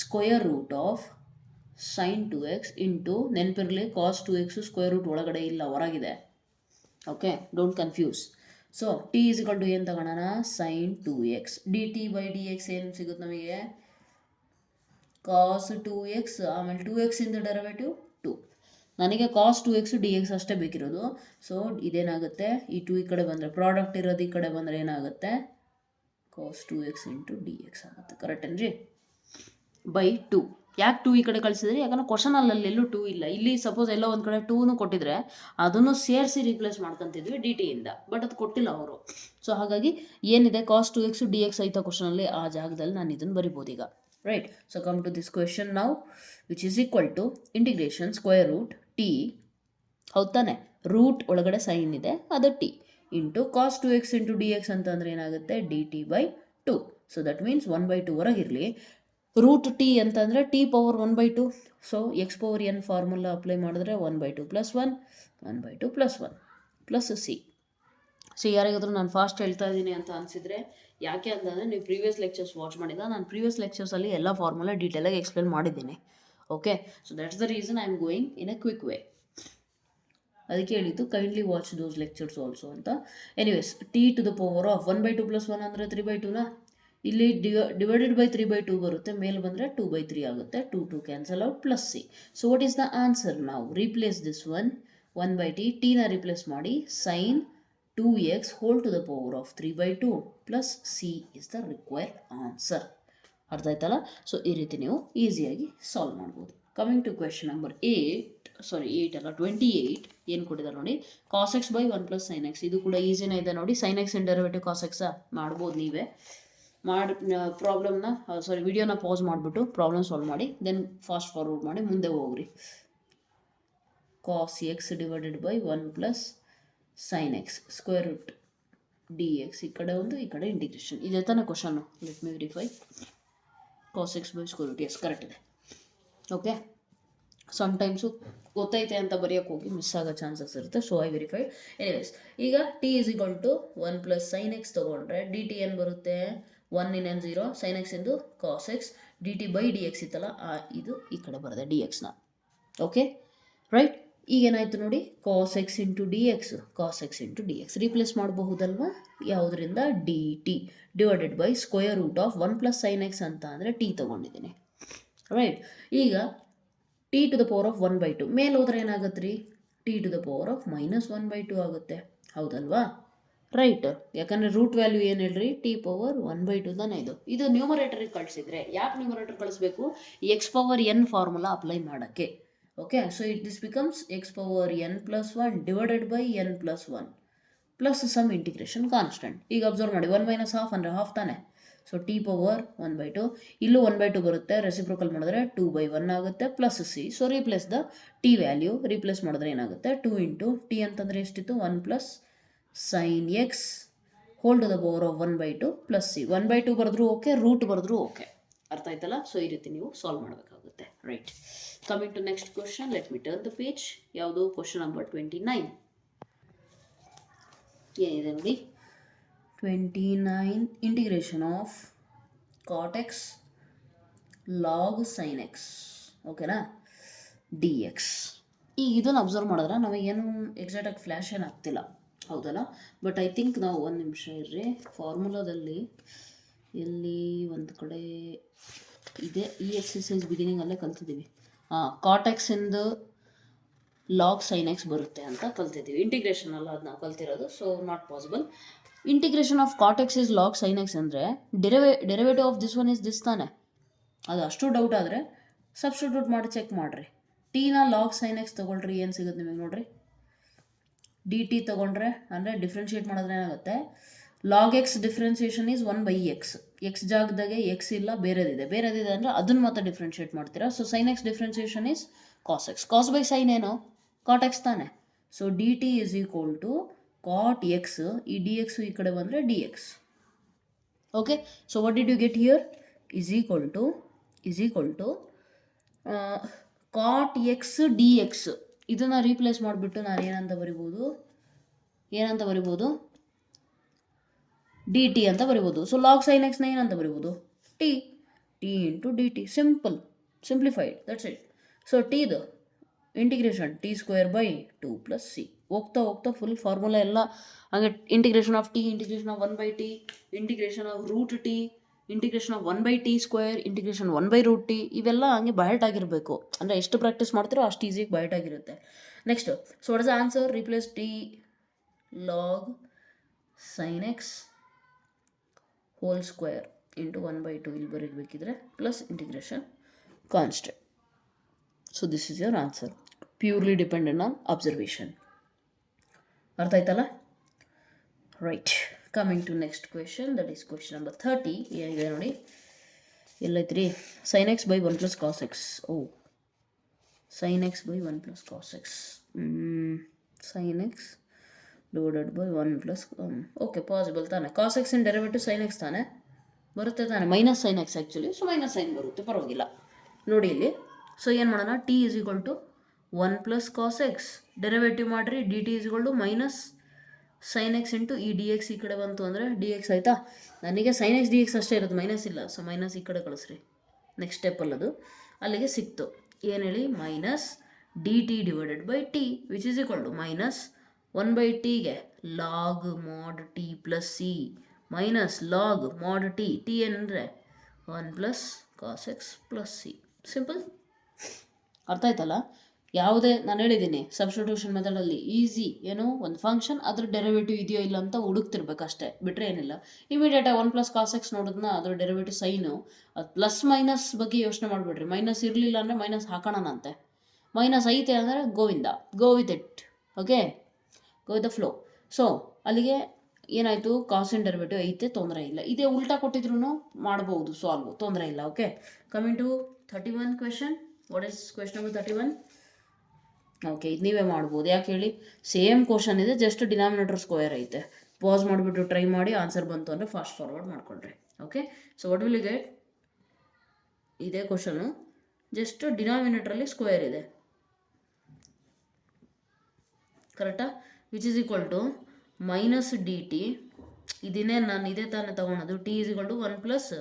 Square root of sin 2x into, ನೆನಪಿರಲಿ cos 2x ಸ್ಕ್ವೇರ್ ರೂಟ್ ಒಳಗಡೆ ಇಲ್ಲ, ಹೊರಗಿದೆ. Okay, don't confuse. So t = ಏನು ತಗೋಣ, sin 2x dt/dx ಏನು ಸಿಗುತ್ತೆ ನಮಗೆ, cos 2x, ಆಮೇಲೆ 2x ಇಂದ ಡೆರಿವೇಟಿವ್ 2. ನನಗೆ cos 2x dx ಅಷ್ಟೇ ಬೇಕಿರೋದು. ಸೊ ಇದೇನಾಗುತ್ತೆ, ಈ 2 ಈ ಕಡೆ ಬಂದರೆ, ಪ್ರಾಡಕ್ಟ್ ಇರೋದು ಈ ಕಡೆ ಬಂದರೆ ಏನಾಗುತ್ತೆ, cos 2x × dx ಆಗುತ್ತೆ. ಕರೆಕ್ಟ್ ಏನ್ರಿ? ಬೈ 2. ಯಾಕೆ 2 ಈ ಕಡೆ ಕಳಿಸಿದ್ರಿ, ಯಾಕಂದ್ರೆ ಕ್ವಶನಲ್ಲಿ ಎಲ್ಲೂ 2 ಇಲ್ಲ. ಇಲ್ಲಿ ಸಪೋಸ್ ಎಲ್ಲ ಒಂದು ಕಡೆ 2 ಕೊಟ್ಟಿದ್ರೆ ಅದನ್ನು ಸೇರಿಸಿ ರೀಪ್ಲೇಸ್ ಮಾಡ್ಕೊತಿದ್ವಿ dt ಇಂದ, ಬಟ್ ಅದು ಕೊಟ್ಟಿಲ್ಲ ಅವರು. ಸೊ ಹಾಗಾಗಿ ಏನಿದೆ, cos 2x dx ಐತ ಕ್ವಶನಲ್ಲಿ, ಆ ಜಾಗದಲ್ಲಿ ನಾನು ಇದನ್ನು ಬರಿಬೋದು ಈಗ. Right, so come to this question now, which is equal to integration square root t, ಹೌದು ತಾನೆ, ರೂಟ್ ಒಳಗಡೆ ಸೈನ್ ಇದೆ ಅದು t, into cos 2x × dx ಅಂತಂದರೆ ಏನಾಗುತ್ತೆ dt/2. ಸೊ ದಟ್ ಮೀನ್ಸ್ 1/2 ಹೊರಗಿರಲಿ. ರೂಟ್ t ಅಂತಂದರೆ t⁻1/2. So x⁻n formula apply ಮಾಡಿದ್ರೆ 1/2 + 1 1/2 + 1 ಪ್ಲಸ್ ಸಿ. ಸೊ ಯಾರಿಗಾದ್ರೂ ನಾನು ಫಾಸ್ಟ್ ಹೇಳ್ತಾ ಇದ್ದೀನಿ ಅಂತ ಅನಿಸಿದರೆ, ಯಾಕೆ ಅಂತಂದರೆ ನೀವು ಪ್ರೀವಿಯಸ್ ಲೆಕ್ಚರ್ಸ್ ವಾಚ್ ಮಾಡಿದ, ನಾನು ಪ್ರೀವಿಯಸ್ ಲೆಕ್ಚರ್ಸಲ್ಲಿ ಎಲ್ಲ ಫಾರ್ಮುಲಾ ಡೀಟೇಲಾಗಿ ಎಕ್ಸ್ಪ್ಲೇನ್ ಮಾಡಿದ್ದೀನಿ. Okay, so that's the reason I am going in a quick way. ಅದಕ್ಕೆ ಹೇಳಿದ್ದು ಕೈಂಡ್ಲಿ ವಾಚ್ ದೋಸ್ ಲೆಕ್ಚರ್ಸ್ ಆಲ್ಸೋ ಅಂತ. ಎನಿವೇಸ್, t⁻1 + 1 ಅಂದರೆ 3/2ನಾ, ಇಲ್ಲಿ ಡಿವೈಡೆಡ್ ಬೈ 3/2 ಬರುತ್ತೆ, ಮೇಲೆ ಬಂದರೆ 2/3 ಆಗುತ್ತೆ, 2 cancel out plus C. So what is the answer ನಾವು, ರೀಪ್ಲೇಸ್ ದಿಸ್ 1/t, ಟಿನ ರೀಪ್ಲೇಸ್ ಮಾಡಿ sin 2x ⁻³ 3/2 plus C is the required answer. ಅರ್ಥ ಆಯ್ತಲ್ಲ? ಸೊ ಈ ರೀತಿ ನೀವು ಈಸಿಯಾಗಿ ಸಾಲ್ವ್ ಮಾಡ್ಬೋದು. ಕಮಿಂಗ್ ಟು ಕ್ವೆಶನ್ ನಂಬರ್ 28 ಏನು ಕೊಟ್ಟಿದ್ದಾರೆ ನೋಡಿ, cos x / 1 + sin x. ಇದು ಕೂಡ ಈಸಿನೇ ಇದೆ ನೋಡಿ, sin x ಇನ್ ಡೆರಿವೇಟಿವ್ cos x ಮಾಡ್ಬೋದು ನೀವೇ. ಪ್ರಾಬ್ಲಮ್ನ ವಿಡಿಯೋನ ಪಾಸ್ ಮಾಡಿಬಿಟ್ಟು ಪ್ರಾಬ್ಲಮ್ ಸಾಲ್ವ್ ಮಾಡಿ, ದೆನ್ ಫಾಸ್ಟ್ ಫಾರ್ವರ್ಡ್ ಮಾಡಿ ಮುಂದೆ ಹೋಗ್ರಿ. cos x / 1 + sin x square root dx, ಈ ಕಡೆ ಒಂದು, ಈ ಕಡೆ ಇಂಟಿಗ್ರೇಷನ್. ಇದೇ ತಾನೇ question. Let me verify. cos x / square root, yes correct ಇದೆ. ಓಕೆ, ಸಮ್ಟೈಮ್ಸು ಗೊತ್ತೈತೆ ಅಂತ ಬರೆಯೋಕ್ಕೆ ಹೋಗಿ ಮಿಸ್ ಆಗೋ ಚಾನ್ಸಸ್ ಇರುತ್ತೆ. So I verified. ಎನಿವೇಸ್, ಈಗ t = 1 + sin x ತೊಗೊಂಡ್ರೆ dt ಏನು ಬರುತ್ತೆ, 1 × 0 sin x ಎಂದು cos x dt/dx ಇತ್ತಲ್ಲ, ಇದು ಈ ಕಡೆ ಬರುತ್ತೆ dxನ. ಓಕೆ ರೈಟ್, ಈಗೇನಾಯಿತು ನೋಡಿ, cos X into D X, cos X into D x replace ಮಾಡಬಹುದಲ್ವಾ? ಯಾವುದರಿಂದ? D T divided by square root of 1 plus sine x ಅಂತ ಅಂದರೆ ಟಿ ತೊಗೊಂಡಿದ್ದೀನಿ, ರೈಟ್. ಈಗ t to the power of 1/2 ಮೇಲೆ ಹೋದ್ರೆ ಏನಾಗುತ್ತೆ ರೀ? T to the power of -1/2 ಆಗುತ್ತೆ, ಹೌದಲ್ವಾ? ರೈಟ್. ಯಾಕಂದರೆ ರೂಟ್ ವ್ಯಾಲ್ಯೂ ಏನು ಹೇಳ್ರಿ? ಟಿ ಪವರ್ 1/2 ತಾನೇ ಇದು ನ್ಯೂಮರೇಟರಿಗೆ ಕಳಿಸಿದ್ರೆ. ಯಾಕೆ ನ್ಯೂಮರೇಟರ್ ಕಳಿಸ್ಬೇಕು? X power n formula apply ಮಾಡೋಕ್ಕೆ. Okay, so this becomes x power n + 1 divided by n + 1 plus some integration constant. ಈಗ ಅಬ್ಸರ್ವ್ ಮಾಡಿ, 1 - ½ ಅಂದರೆ ಹಾಫ್ ತಾನೆ. ಸೊ ಟಿ ಪವರ್ 1/2, ಇಲ್ಲೂ 1/2 ಬರುತ್ತೆ, ರೆಸಿಪ್ರೋಕಲ್ ಮಾಡಿದ್ರೆ 2/1 ಆಗುತ್ತೆ, plus C. So replace the T value, replace ಮಾಡಿದ್ರೆ ಏನಾಗುತ್ತೆ? 2 ಇಂಟು ಟಿ ಅಂತಂದರೆ ಎಷ್ಟಿತ್ತು? 1 plus sine X whole to the power of 1/2 plus C. 1/2 ಬರೆದ್ರು ಓಕೆ, ರೂಟ್ ಬರೆದ್ರು ಓಕೆ. ಅರ್ಥ ಆಯ್ತಲ್ಲ? ಸೊ ಈ ರೀತಿ ನೀವು ಸಾಲ್ವ್ ಮಾಡಬೇಕಾಗುತ್ತೆ, right. Coming to next question, let me turn the page. ಯಾವುದು? Question number 29. ಏನಿದೆ ನೋಡಿ, 29 integration of cot x log sine x, ಓಕೆನಾ, ಡಿ ಎಕ್ಸ್. ಈಗ ಇದನ್ನು ಅಬ್ಸರ್ವ್ ಮಾಡಿದ್ರೆ ನಮಗೇನು ಎಕ್ಸಾಕ್ಟಾಗಿ ಫ್ಲ್ಯಾಶ್ ಏನು ಆಗ್ತಿಲ್ಲ, ಹೌದಲ್ಲ? ಬಟ್ ಐ ಥಿಂಕ್ ನಾವು ಒಂದು ನಿಮಿಷ ಇರ್ರಿ, ಫಾರ್ಮುಲಾದಲ್ಲಿ ಎಲ್ಲಿ ಒಂದು ಕಡೆ ಇದೆ, ಈ ಎಕ್ಸಸೈಸ್ ಬಿಗಿನಿಂಗಲ್ಲೇ ಕಲ್ತಿದ್ದೀವಿ. ಕಾಟ್ ಎಕ್ಸಿಂದು ಲಾಗ್ ಸೈನ್ ಎಕ್ಸ್ ಬರುತ್ತೆ ಅಂತ ಕಲ್ತಿದ್ದೀವಿ. ಇಂಟಿಗ್ರೇಷನ್ ಅಲ್ಲ ಅದು ನಾವು ಕಲ್ತಿರೋದು, so not possible. Integration of cot x is log sine x ಅಂದರೆ derivative of this one is this ತಾನೆ. ಅದು ಅಷ್ಟು ಡೌಟ್ ಆದರೆ ಸಬ್ಸ್ಟಿಟ್ಯೂಟ್ ಮಾಡಿ ಚೆಕ್ ಮಾಡಿರಿ. ಟಿನ ಲಾಗ್ ಸೈನ್ ಎಕ್ಸ್ ತೊಗೊಳ್ರಿ, ಏನು ಸಿಗುತ್ತೆ ನಿಮಗೆ ನೋಡಿರಿ? ಡಿ ಟಿ ತೊಗೊಂಡ್ರೆ ಅಂದರೆ ಡಿಫ್ರೆನ್ಷಿಯೇಟ್ ಮಾಡಿದ್ರೆ ಏನಾಗುತ್ತೆ? Log x differentiation is 1/x. X ಜಾಗದಾಗೆ ಎಕ್ಸ್ ಇಲ್ಲ, ಬೇರೆದಿದೆ ಅಂದರೆ ಅದನ್ನು ಮತ್ತೆ ಡಿಫ್ರೆನ್ಷಿಯೇಟ್ ಮಾಡ್ತೀರಾ. So sine x differentiation is cos x. Cos by sine ಏನು? ಕಾಟ್ ಎಕ್ಸ್ ತಾನೆ. So d T is equal to cot x, ಈ ಡಿ ಎಕ್ಸ್ ಈ ಕಡೆ ಬಂದರೆ d X. Okay, so what did you get here? Is equal to cot x D x. ಇದನ್ನು replace ಮಾಡಿಬಿಟ್ಟು ನಾನು ಏನಂತ ಬರಿಬೋದು? ಡಿ ಟಿ ಅಂತ ಬರಿಬೋದು. ಸೊ ಲಾಗ್ ಸೈನ್ ಎಕ್ಸ್ನ ಏನಂತ ಬರಿಬೋದು? T into D t. Simplified, that's it. So ಟಿದು ಇಂಟಿಗ್ರೇಷನ್ t² / 2 + c. ಹೋಗ್ತಾ ಫುಲ್ ಫಾರ್ಮುಲಾ ಎಲ್ಲ ಹಾಗೆ integration of t, integration of 1/t, integration of root t, integration of 1/t², integration 1/√t, ಇವೆಲ್ಲ ಹಂಗೆ ಬಯಟ್ ಆಗಿರಬೇಕು. ಅಂದರೆ ಎಷ್ಟು ಪ್ರಾಕ್ಟೀಸ್ ಮಾಡ್ತೀರೋ ಅಷ್ಟು ಈಸಿಯಾಗಿ ಬಯಟ್ ಆಗಿರುತ್ತೆ. Next, so what is the answer? Replace t log sine X whole square into 1/2 ಇಲ್ಲಿ ಬರೀಬೇಕಿದ್ರೆ plus integration constant. So this is your answer, purely dependent on observation. ಅರ್ಥ ಆಯ್ತಲ್ಲ? Right. Coming to next question, that is question number 30. ಏನಿದೆ ನೋಡಿ, ಎಲ್ಲೈತ್ರಿ? Sine X by 1 + cos x. Sine X by 1 + cos x, sine X divided by 1 + okay, possible ತಾನೆ. Cos x in derivative sine x ತಾನೆ ಬರುತ್ತೆ ತಾನೆ, minus sine x actually. So minus sine ಬರುತ್ತೆ, ಪರವಾಗಿಲ್ಲ. ನೋಡಿ ಇಲ್ಲಿ, ಸೊ ಏನು ಮಾಡೋಣ? T is equal to 1 + cos x, derivative ಮಾಡಿರಿ, d T is equal to minus sine X into ಈ ಡಿ ಎಕ್ಸ್ ಈ ಕಡೆ ಬಂತು ಅಂದರೆ ಡಿ ಎಕ್ಸ್ ಆಯಿತಾ. ನನಗೆ ಸೈನ್ ಎಕ್ಸ್ ಡಿ ಎಕ್ಸ್ ಅಷ್ಟೇ ಇರೋದು, ಮೈನಸ್ ಇಲ್ಲ. ಸೊ ಮೈನಸ್ ಈ ಕಡೆ ಕಳಿಸ್ರಿ, ನೆಕ್ಸ್ಟ್ ಸ್ಟೆಪ್ಪಲ್ಲದು ಅಲ್ಲಿಗೆ ಸಿಕ್ತು. ಏನು ಹೇಳಿ? Minus D T divided by t which is equal to minus 1/tಗೆ log mod T plus c minus log mod t. T ಏನಂದರೆ 1 + cos X plus c. Simple. ಅರ್ಥ ಆಯ್ತಲ್ಲ? ಯಾವುದೇ ನಾನು ಹೇಳಿದ್ದೀನಿ ಸಬ್ಸ್ಟಿಟ್ಯೂಷನ್ ಮೆಥಡಲ್ಲಿ ಈಸಿ. ಏನು? ಒಂದು ಫಂಕ್ಷನ್ ಅದ್ರ ಡೆರಿವೇಟಿವ್ ಇದೆಯೋ ಇಲ್ಲ ಅಂತ ಹುಡುಕ್ತಿರ್ಬೇಕಷ್ಟೇ, ಬಿಟ್ಟರೆ ಏನಿಲ್ಲ. ಇಮಿಡಿಯೇಟಾಗಿ 1 + ಕಾಸ್ ಎಕ್ಸ್ ನೋಡಿದ್ನ ಅದ್ರ ಡೆರಿವೇಟಿವ್ ಸೈನು, ಅದು ಪ್ಲಸ್ ಮೈನಸ್ ಬಗ್ಗೆ ಯೋಚನೆ ಮಾಡಿಬಿಡ್ರಿ. ಮೈನಸ್ ಇರಲಿಲ್ಲ ಅಂದರೆ ಮೈನಸ್ ಹಾಕೋಣಂತೆ, ಮೈನಸ್ ಐತೆ ಅಂದರೆ Govinda, go with it. Okay, go with the flow. So ಅಲ್ಲಿಗೆ ಏನಾಯಿತು? ಕಾಸ್ ಇನ್ ಡೆರಿವೇಟಿವ್ ಐತೆ, ತೊಂದರೆ ಇಲ್ಲ. ಇದೇ ಉಲ್ಟಾ ಕೊಟ್ಟಿದ್ರು ಮಾಡ್ಬೋದು ಸಾಲ್ವ್, ತೊಂದರೆ ಇಲ್ಲ. Okay, coming to 31 question. What is question number 31? Okay, ಇದು ನೀವೇ ಮಾಡ್ಬೋದು. ಯಾಕೆ ಹೇಳಿ? ಸೇಮ್ ಕ್ವಶನ್ ಇದೆ, ಜಸ್ಟ್ ಡಿನಾಮಿನೇಟರ್ ಸ್ಕ್ವೇರ್ ಐತೆ. ಪಾಸ್ ಮಾಡಿಬಿಟ್ಟು ಟ್ರೈ ಮಾಡಿ, ಆನ್ಸರ್ ಬಂತು ಅಂದರೆ ಫಾಸ್ಟ್ ಫಾರ್ವರ್ಡ್ ಮಾಡ್ಕೊಂಡ್ರಿ. Okay, so what will you get? ಇದೇ ಕ್ವಶನು, ಜಸ್ಟ್ ಡಿನಾಮಿನೇಟ್ರಲ್ಲಿ ಸ್ಕ್ವೇರ್ ಇದೆ, ಕರೆಕ್ಟಾ? Which is equal to minus D T. ನಾನು ಇದೇ ತಾನೇ ತೊಗೊಳೋದು. T is equal to 1 +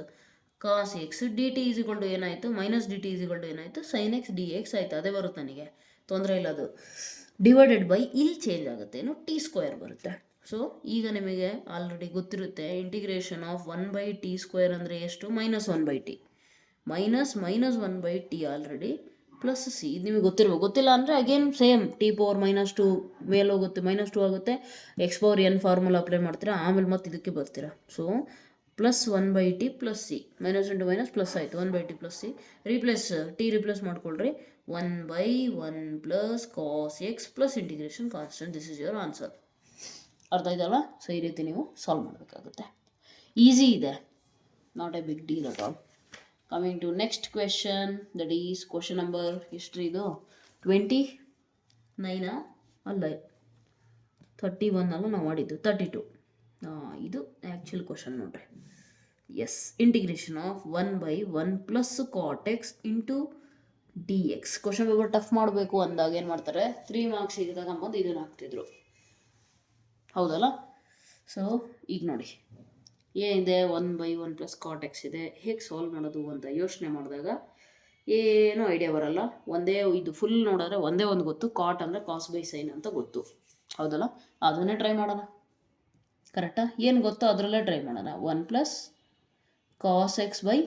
cos X, D T is equal to ಏನಾಯಿತು? Minus D T is equal to ಏನಾಯಿತು? ಸೈನ್ ಎಕ್ಸ್ ಡಿ ಎಕ್ಸ್ ಆಯಿತು. ಅದೇ ಬರುತ್ತೆ ನನಗೆ. ತೊಂದರೆ ಇಲ್ಲ, ಅದು ಡಿವೈಡೆಡ್ ಬೈ ಇಲ್ಲಿ ಚೇಂಜ್ ಆಗುತ್ತೆ, ಏನು ಟಿ ಸ್ಕ್ವೇರ್ ಬರುತ್ತೆ. ಸೊ ಈಗ ನಿಮಗೆ ಆಲ್ರೆಡಿ ಗೊತ್ತಿರುತ್ತೆ ಇಂಟಿಗ್ರೇಷನ್ ಆಫ್ 1/t² ಅಂದರೆ ಎಷ್ಟು, -1/t, -1/t already plus C, ಇದು ನಿಮಗೆ ಗೊತ್ತಿರ್ಬೋದು. ಗೊತ್ತಿಲ್ಲ ಅಂದರೆ ಅಗೇನ್ ಸೇಮ್ t⁻−2 ಮೇಲೆ ಹೋಗುತ್ತೆ, -2 ಆಗುತ್ತೆ, x⁴n ಫಾರ್ಮುಲಾ ಅಪ್ಲೈ ಮಾಡ್ತೀರಾ, ಆಮೇಲೆ ಮತ್ತೆ ಇದಕ್ಕೆ ಬರ್ತೀರಾ. So +1/t plus C, -× plus ಆಯಿತು, 1/t plus C, replace T replace ಮಾಡ್ಕೊಳ್ರಿ, 1/1 plus cos X plus integration constant. This is your answer. ಅರ್ಥ ಆಯ್ತಲ್ಲ? ಸೊ ಈ ರೀತಿ ನೀವು ಸಾಲ್ವ್ ಮಾಡಬೇಕಾಗುತ್ತೆ. ಈಸಿ ಇದೆ, not a big deal at all. Coming to next question, that is question number ಎಷ್ಟು ಇದು 29 ಅಲ್ಲ 31 ಅಲ್ಲ ನಾವು ಮಾಡಿದ್ದು 32. ಇದು ಆ್ಯಕ್ಚುಲ್ ಕ್ವೆಶನ್ ನೋಡ್ರಿ. Yes, integration of 1/1 plus cot X into dx. Question paper tough ಮಾಡಬೇಕು ಅಂದಾಗ ಏನು ಮಾಡ್ತಾರೆ, 3 ಮಾರ್ಕ್ಸ್ ಈಗ ತಗೊಂಬಂದು ಇದನ್ನು ಹಾಕ್ತಿದ್ರು, ಹೌದಲ್ಲ? ಸೊ ಈಗ ನೋಡಿ ಏನಿದೆ, 1/1 ಪ್ಲಸ್ ಕಾಟ್ ಎಕ್ಸ್ ಇದೆ, ಹೇಗೆ ಸಾಲ್ವ್ ಮಾಡೋದು ಅಂತ ಯೋಚನೆ ಮಾಡಿದಾಗ ಏನೂ ಐಡಿಯಾ ಬರಲ್ಲ. ಒಂದೇ ಇದು ಫುಲ್ ನೋಡಿದ್ರೆ ಒಂದೇ ಒಂದು ಗೊತ್ತು, ಕಾಟ್ ಅಂದರೆ ಕಾಸ್ ಬೈ ಸೈನ್ ಅಂತ ಗೊತ್ತು, ಹೌದಲ್ಲ? ಅದನ್ನೇ ಟ್ರೈ ಮಾಡೋಣ, ಕರೆಕ್ಟಾ? ಏನು ಗೊತ್ತೋ ಅದರಲ್ಲೇ ಟ್ರೈ ಮಾಡೋಣ. 1 plus cos X by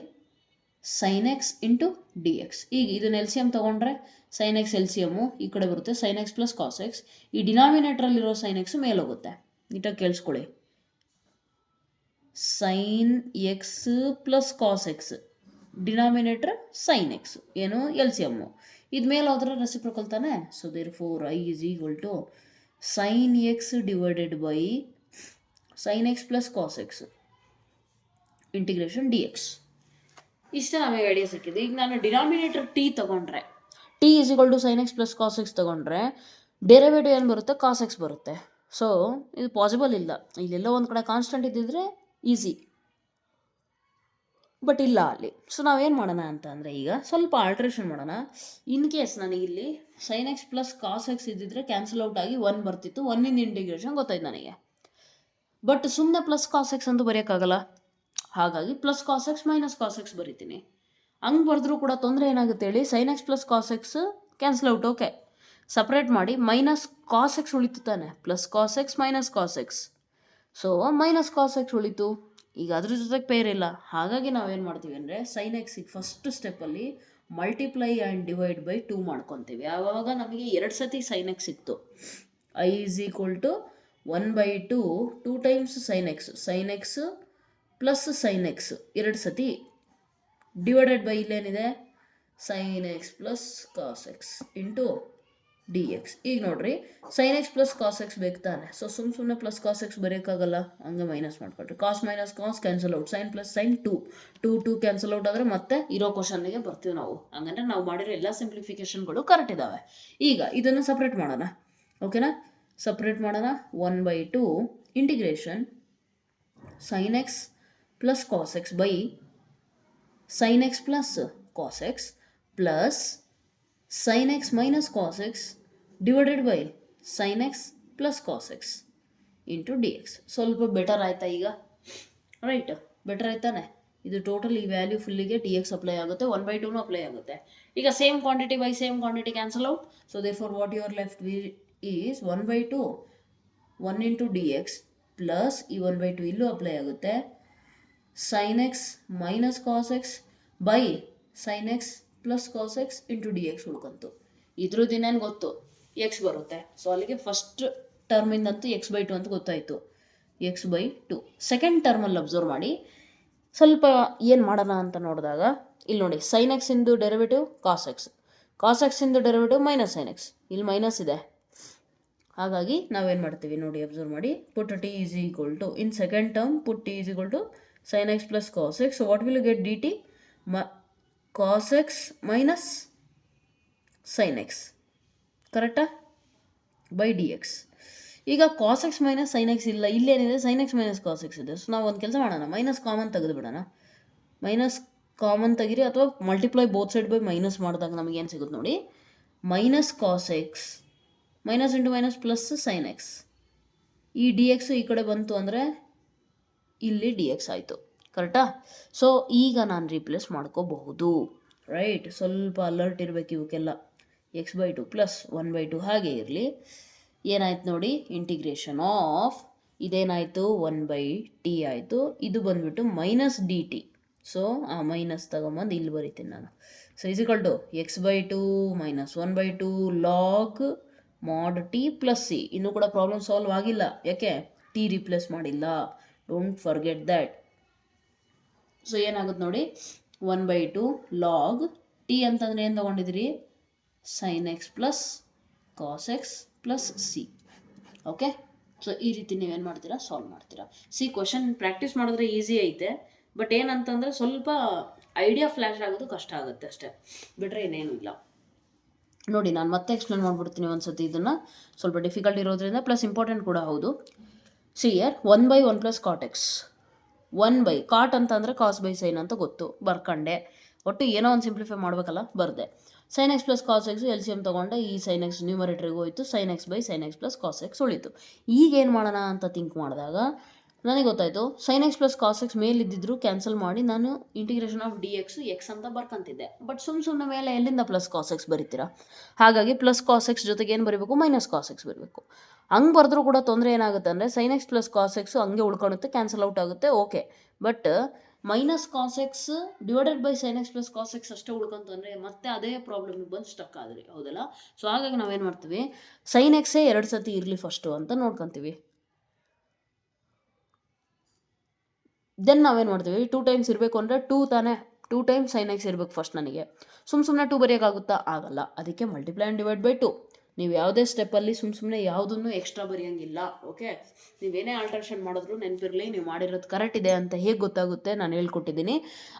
sine X into D X. ಈಗ ಇದನ್ನ ಎಲ್ ಸಿ ಎಮ್ ತೊಗೊಂಡ್ರೆ sine X L C M ಈ ಕಡೆ ಬರುತ್ತೆ, sine X plus cos X. ಈ ಡಿನಾಮಿನೇಟ್ರಲ್ಲಿರೋ ಸೈನ್ ಎಕ್ಸ್ ಮೇಲೋಗುತ್ತೆ, ನೀಟಾಗಿ ಕೇಳಿಸ್ಕೊಳ್ಳಿ. Sine X plus cos X, denominator sine X, ಏನು ಎಲ್ ಸಿ ಎಮ್ಮು, ಇದು ಮೇಲೆ ಹೋದ್ರೆ ರೆಸಿಪ್ರೋಕಲ್ ತಾನೆ. So therefore I is equal to sine X divided by sine X plus cos X integration D X. ಇಷ್ಟೇ ನಮಗೆ idea ಸಿಕ್ಕಿದೆ. ಈಗ ನಾನು ಡಿನಾಮಿನೇಟರ್ ಟಿ ತೊಗೊಂಡ್ರೆ, T is equal to sine X plus cos X ತೊಗೊಂಡ್ರೆ derivative ಏನು ಬರುತ್ತೆ, cos X ಬರುತ್ತೆ. ಸೊ ಇದು ಪಾಸಿಬಲ್ ಇಲ್ಲ, ಇಲ್ಲೆಲ್ಲ ಒಂದು ಕಡೆ ಕಾನ್ಸ್ಟೆಂಟ್ ಇದ್ದಿದ್ರೆ ಈಸಿ, ಬಟ್ ಇಲ್ಲ ಅಲ್ಲಿ. ಸೊ ನಾವೇನು ಮಾಡೋಣ ಅಂತ ಅಂದರೆ ಈಗ ಸ್ವಲ್ಪ ಆಲ್ಟ್ರೇಷನ್ ಮಾಡೋಣ. ಇನ್ ಕೇಸ್ ನನಗಿಲ್ಲಿ sine X plus cos x ಇದ್ದಿದ್ರೆ ಕ್ಯಾನ್ಸಲ್ ಔಟ್ ಆಗಿ 1 ಬರ್ತಿತ್ತು, 1 ಇಂಟಿಗ್ರೇಷನ್ ಗೊತ್ತಾಯ್ತು ನನಗೆ. ಬಟ್ ಸುಮ್ಮನೆ ಪ್ಲಸ್ ಕಾಸ್ ಎಕ್ಸ್ ಅಂತೂ ಬರೆಯೋಕ್ಕಾಗಲ್ಲ, ಹಾಗಾಗಿ plus cos X minus cos x ಬರೀತೀನಿ. ಹಂಗೆ ಬರೆದ್ರೂ ಕೂಡ ತೊಂದರೆ ಏನಾಗುತ್ತೆ ಹೇಳಿ, sine X plus cos X cancel out, okay, separate ಮಾಡಿ ಮೈನಸ್ ಕಾಸ್ ಎಕ್ಸ್ ಉಳಿತು ತಾನೆ, plus cos X minus cos X. So minus cos X ಉಳಿತು, ಈಗ ಅದ್ರ ಜೊತೆಗೆ ಪೇರ್ ಇಲ್ಲ, ಹಾಗಾಗಿ ನಾವೇನು ಮಾಡ್ತೀವಿ ಅಂದರೆ ಸೈನ್ ಎಕ್ಸಿಗೆ ಫಸ್ಟ್ ಸ್ಟೆಪ್ಪಲ್ಲಿ ಮಲ್ಟಿಪ್ಲೈ ಆ್ಯಂಡ್ ಡಿವೈಡ್ ಬೈ 2 ಮಾಡ್ಕೊತೀವಿ. ಆವಾಗ ನಮಗೆ 2 ಸತಿ ಸೈನ್ ಎಕ್ಸ್ ಸಿಕ್ತು. I is equal to 1/2 2 times sine x, sine X plus sine x 2 ಸತಿ ಡಿವೈಡೆಡ್ ಬೈ ಇಲ್ಲೇನಿದೆ sine X plus cos X into D X. ಈಗ ನೋಡ್ರಿ sine X plus cos x ಬೇಕು ತಾನೆ. ಸೊ ಸುಮ್ಮನೆ ಪ್ಲಸ್ ಕಾಸ್ ಎಕ್ಸ್ ಬರೆಯೋಕ್ಕಾಗಲ್ಲ, ಹಂಗೆ minus ಮಾಡ್ಕೊಳ್ರಿ. Cos minus cos cancel out, sine plus sine 2 cancel out ಆದರೆ ಮತ್ತೆ ಇರೋ ಕ್ವಶನ್ಗೆ ಬರ್ತೀವಿ ನಾವು. ಹಂಗಂದ್ರೆ ನಾವು ಮಾಡಿರೋ ಎಲ್ಲ ಸಿಂಪ್ಲಿಫಿಕೇಶನ್ಗಳು ಕರೆಕ್ಟ್ ಇದ್ದಾವೆ. ಈಗ ಇದನ್ನು ಸಪ್ರೇಟ್ ಮಾಡೋಣ, ಓಕೆನಾ? ಸಪ್ರೇಟ್ ಮಾಡೋಣ. 1/2 integration sine X plus cos X by sine X plus cos X plus sine X minus cos X divided by sine X plus cos X into D x. ಸ್ವಲ್ಪ better ಆಯ್ತಾ ಈಗ? Right, better ಆಯ್ತಾನೆ. ಇದು total ಈ value ಫುಲ್ಲಿಗೆ d x apply ಆಗುತ್ತೆ, 1/2 apply ಆಗುತ್ತೆ. ಈಗ same quantity by same quantity cancel out. So therefore what you are left is 1/2 1 into D X plus ಈ 1/2 ಇಲ್ಲೂ ಅಪ್ಲೈ ಆಗುತ್ತೆ, sine X minus cos X by sine X plus cos X into D x ಉಳ್ಕೊಂತು. ಇದ್ರದ್ದು ಇನ್ನೇನು ಗೊತ್ತು, X ಬರುತ್ತೆ. So ಅಲ್ಲಿಗೆ first ಟರ್ಮಿಂದಂತೂ x/2 ಅಂತ ಗೊತ್ತಾಯಿತು, x/2. ಸೆಕೆಂಡ್ ಟರ್ಮಲ್ಲಿ ಅಬ್ಸರ್ವ್ ಮಾಡಿ, ಸ್ವಲ್ಪ ಏನು ಮಾಡೋಣ ಅಂತ ನೋಡಿದಾಗ ಇಲ್ಲಿ ನೋಡಿ ಸೈನ್ ಎಕ್ಸ್ ಇಂದು derivative cos x, cos x ಇಂದು ಡೆರಿವೇಟಿವ್ ಮೈನಸ್ ಸೈನ್ ಎಕ್ಸ್, ಇಲ್ಲಿ ಮೈನಸ್ ಇದೆ. ಹಾಗಾಗಿ ನಾವೇನು ಮಾಡ್ತೀವಿ ನೋಡಿ, ಅಬ್ಸರ್ವ್ ಮಾಡಿ, put T is equal to in second term put T is equal to sin x plus cos x. So what will you get dt? Cos x minus sin x, ಕರೆಕ್ಟಾ? By D X. ಈಗ cos X minus sine x ಇಲ್ಲ, ಇಲ್ಲೇನಿದೆ sine X minus cos x ಇದೆ. So ನಾವು ಒಂದು ಕೆಲಸ ಮಾಡೋಣ, minus common ತೆಗೆದು ಬಿಡೋಣ. ಮೈನಸ್ ಕಾಮನ್ ತೆಗಿರಿ, ಅಥವಾ multiply both side by minus ಮಾಡಿದಾಗ ನಮಗೇನು ಸಿಗುತ್ತೆ ನೋಡಿ, minus cos X minus into minus plus sine X. ಈ ಡಿ ಎಕ್ಸು ಈ ಕಡೆ ಬಂತು ಅಂದರೆ ಇಲ್ಲಿ ಡಿ ಎಕ್ಸ್ ಆಯಿತು, ಕರೆಕ್ಟಾ? ಸೊ ಈಗ ನಾನು ರೀಪ್ಲೇಸ್ ಮಾಡ್ಕೋಬಹುದು, ರೈಟ್? ಸ್ವಲ್ಪ ಅಲರ್ಟ್ ಇರಬೇಕು ಇವಕ್ಕೆಲ್ಲ. x/2 ಪ್ಲಸ್ 1/2 ಹಾಗೆ ಇರಲಿ. ಏನಾಯ್ತು ನೋಡಿ, ಇಂಟಿಗ್ರೇಷನ್ ಆಫ್ ಇದೇನಾಯಿತು 1/t ಆಯಿತು. ಇದು ಬಂದುಬಿಟ್ಟು ಮೈನಸ್ ಡಿ ಟಿ. ಸೊ ಆ ಮೈನಸ್ ತಗೊಂಬಂದು ಇಲ್ಲಿ ಬರಿತೀನಿ ನಾನು. So is x/2 minus 1/2 log mod t plus C. ಇನ್ನೂ ಕೂಡ ಪ್ರಾಬ್ಲಮ್ ಸಾಲ್ವ್ ಆಗಿಲ್ಲ, ಯಾಕೆ ಟಿ ರಿಪ್ಲೇಸ್ ಮಾಡಿಲ್ಲ. Don't forget that. ಸೊ ಏನಾಗುತ್ತೆ ನೋಡಿ, 1/2 ಲಾಗ್ ಟಿ ಅಂತಂದರೆ ಏನು ತೊಗೊಂಡಿದ್ದೀರಿ, sin x plus cos X plus C. Okay, so ಈ ರೀತಿ ನೀವೇನು ಮಾಡ್ತೀರಾ, ಸಾಲ್ವ್ ಮಾಡ್ತೀರಾ. ಸಿ ಕ್ವಶನ್ ಪ್ರಾಕ್ಟೀಸ್ ಮಾಡಿದ್ರೆ ಈಸಿ ಐತೆ, ಬಟ್ ಏನಂತಂದರೆ ಸ್ವಲ್ಪ ಐಡಿಯಾ ಫ್ಲ್ಯಾಶ್ ಆಗೋದು ಕಷ್ಟ ಆಗುತ್ತೆ ಅಷ್ಟೇ, ಬಿಟ್ಟರೆ ಇನ್ನೇನು ಇಲ್ಲ. ನೋಡಿ ನಾನು ಮತ್ತೆ ಎಕ್ಸ್ಪ್ಲೇನ್ ಮಾಡಿಬಿಡ್ತೀನಿ ಒಂದ್ಸತಿ. ಇದನ್ನು ಸ್ವಲ್ಪ ಡಿಫಿಕಲ್ಟ್ ಇರೋದ್ರಿಂದ ಪ್ಲಸ್ ಇಂಪಾರ್ಟೆಂಟ್ ಕೂಡ ಹೌದು. See here 1/1 plus cot X. 1 cot ಅಂತಂದರೆ ಕಾಸ್ ಬೈ ಸೈನ್ ಅಂತ ಗೊತ್ತು, ಬರ್ಕಂಡೆ. ಒಟ್ಟು ಏನೋ ಒಂದು ಸಿಂಪ್ಲಿಫೈ ಮಾಡಬೇಕಲ್ಲ, ಬರ್ದೆ. sin x plus cos X L C M ತೊಗೊಂಡೆ, ಈ sin x ನ್ಯೂಮರೇಟ್ರಿಗೆ ಹೋಯಿತು, sin x by sin x plus cos X ಉಳಿತು. ಈಗ ಏನು ಮಾಡೋಣ ಅಂತ ಥಿಂಕ್ ಮಾಡಿದಾಗ ನನಗೆ ಗೊತ್ತಾಯಿತು, sin x plus cos x ಮೇಲಿದ್ದಿದ್ರು ಕ್ಯಾನ್ಸಲ್ ಮಾಡಿ ನಾನು ಇಂಟಿಗ್ರೇಷನ್ ಆಫ್ ಡಿ ಎಕ್ಸ್ ಅಂತ ಬರ್ಕೊಂತಿದ್ದೆ. ಬಟ್ ಸುಮ್ಮನೆ ಮೇಲೆ ಎಲ್ಲಿಂದ ಪ್ಲಸ್ ಕಾಸ್ ಎಕ್ಸ್ ಬರೀತೀರಾ? ಹಾಗಾಗಿ ಪ್ಲಸ್ ಕಾಸ್ ಎಕ್ಸ್ ಜೊತೆಗೆ ಏನು ಬರೀಬೇಕು, ಮೈನಸ್ ಕಾಸ್ ಎಕ್ಸ್ ಬರಬೇಕು. ಹಂಗೆ ಬರೆದ್ರೂ ಕೂಡ ತೊಂದರೆ ಏನಾಗುತ್ತೆ ಅಂದರೆ sin x plus cos X ಹಂಗೆ ಉಳ್ಕೊಳುತ್ತೆ, ಕ್ಯಾನ್ಸಲ್ ಔಟ್ ಆಗುತ್ತೆ, okay. But minus cos X divided by sin x plus cos X ಅಷ್ಟೇ ಉಳ್ಕೊಂತಂದರೆ ಮತ್ತೆ ಅದೇ ಪ್ರಾಬ್ಲಮ್ಗೆ ಬಂದು ಸ್ಟಕ್ ಆದ್ರಿ, ಹೌದಲ್ಲ? ಸೊ ಹಾಗಾಗಿ ನಾವೇನು ಮಾಡ್ತೀವಿ, sin x 2 ಸತಿ ಇರಲಿ ಫಸ್ಟು ಅಂತ ನೋಡ್ಕೊತೀವಿ. ದೆನ್ ನಾವೇನು ಮಾಡ್ತೀವಿ, 2 ಟೈಮ್ಸ್ ಇರಬೇಕು ಅಂದರೆ 2 ತಾನೇ, 2 ಟೈಮ್ಸ್ sin x ಇರಬೇಕು ಫಸ್ಟ್. ನನಗೆ ಸುಮ್ಮನೆ 2 ಬರೆಯೋಕ್ಕಾಗುತ್ತಾ, ಆಗಲ್ಲ. ಅದಕ್ಕೆ ಮಲ್ಟಿಪ್ಲೈ ಆ್ಯಂಡ್ ಡಿವೈಡ್ ಬೈ 2. ನೀವು ಯಾವುದೇ ಸ್ಟೆಪ್ಪಲ್ಲಿ ಸುಮ್ಮನೆ ಯಾವುದನ್ನು ಎಕ್ಸ್ಟ್ರಾ ಬರೆಯೋಂಗಿಲ್ಲ, ಓಕೆ? ನೀವೇನೇ ಆಲ್ಟ್ರೇಷನ್ ಮಾಡಿದ್ರು ನೆನಪಿರಲಿ, ನೀವು ಮಾಡಿರೋದು ಕರೆಕ್ಟ್ ಇದೆ ಅಂತ ಹೇಗೆ ಗೊತ್ತಾಗುತ್ತೆ, ನಾನು ಹೇಳ್ಕೊಟ್ಟಿದ್ದೀನಿ.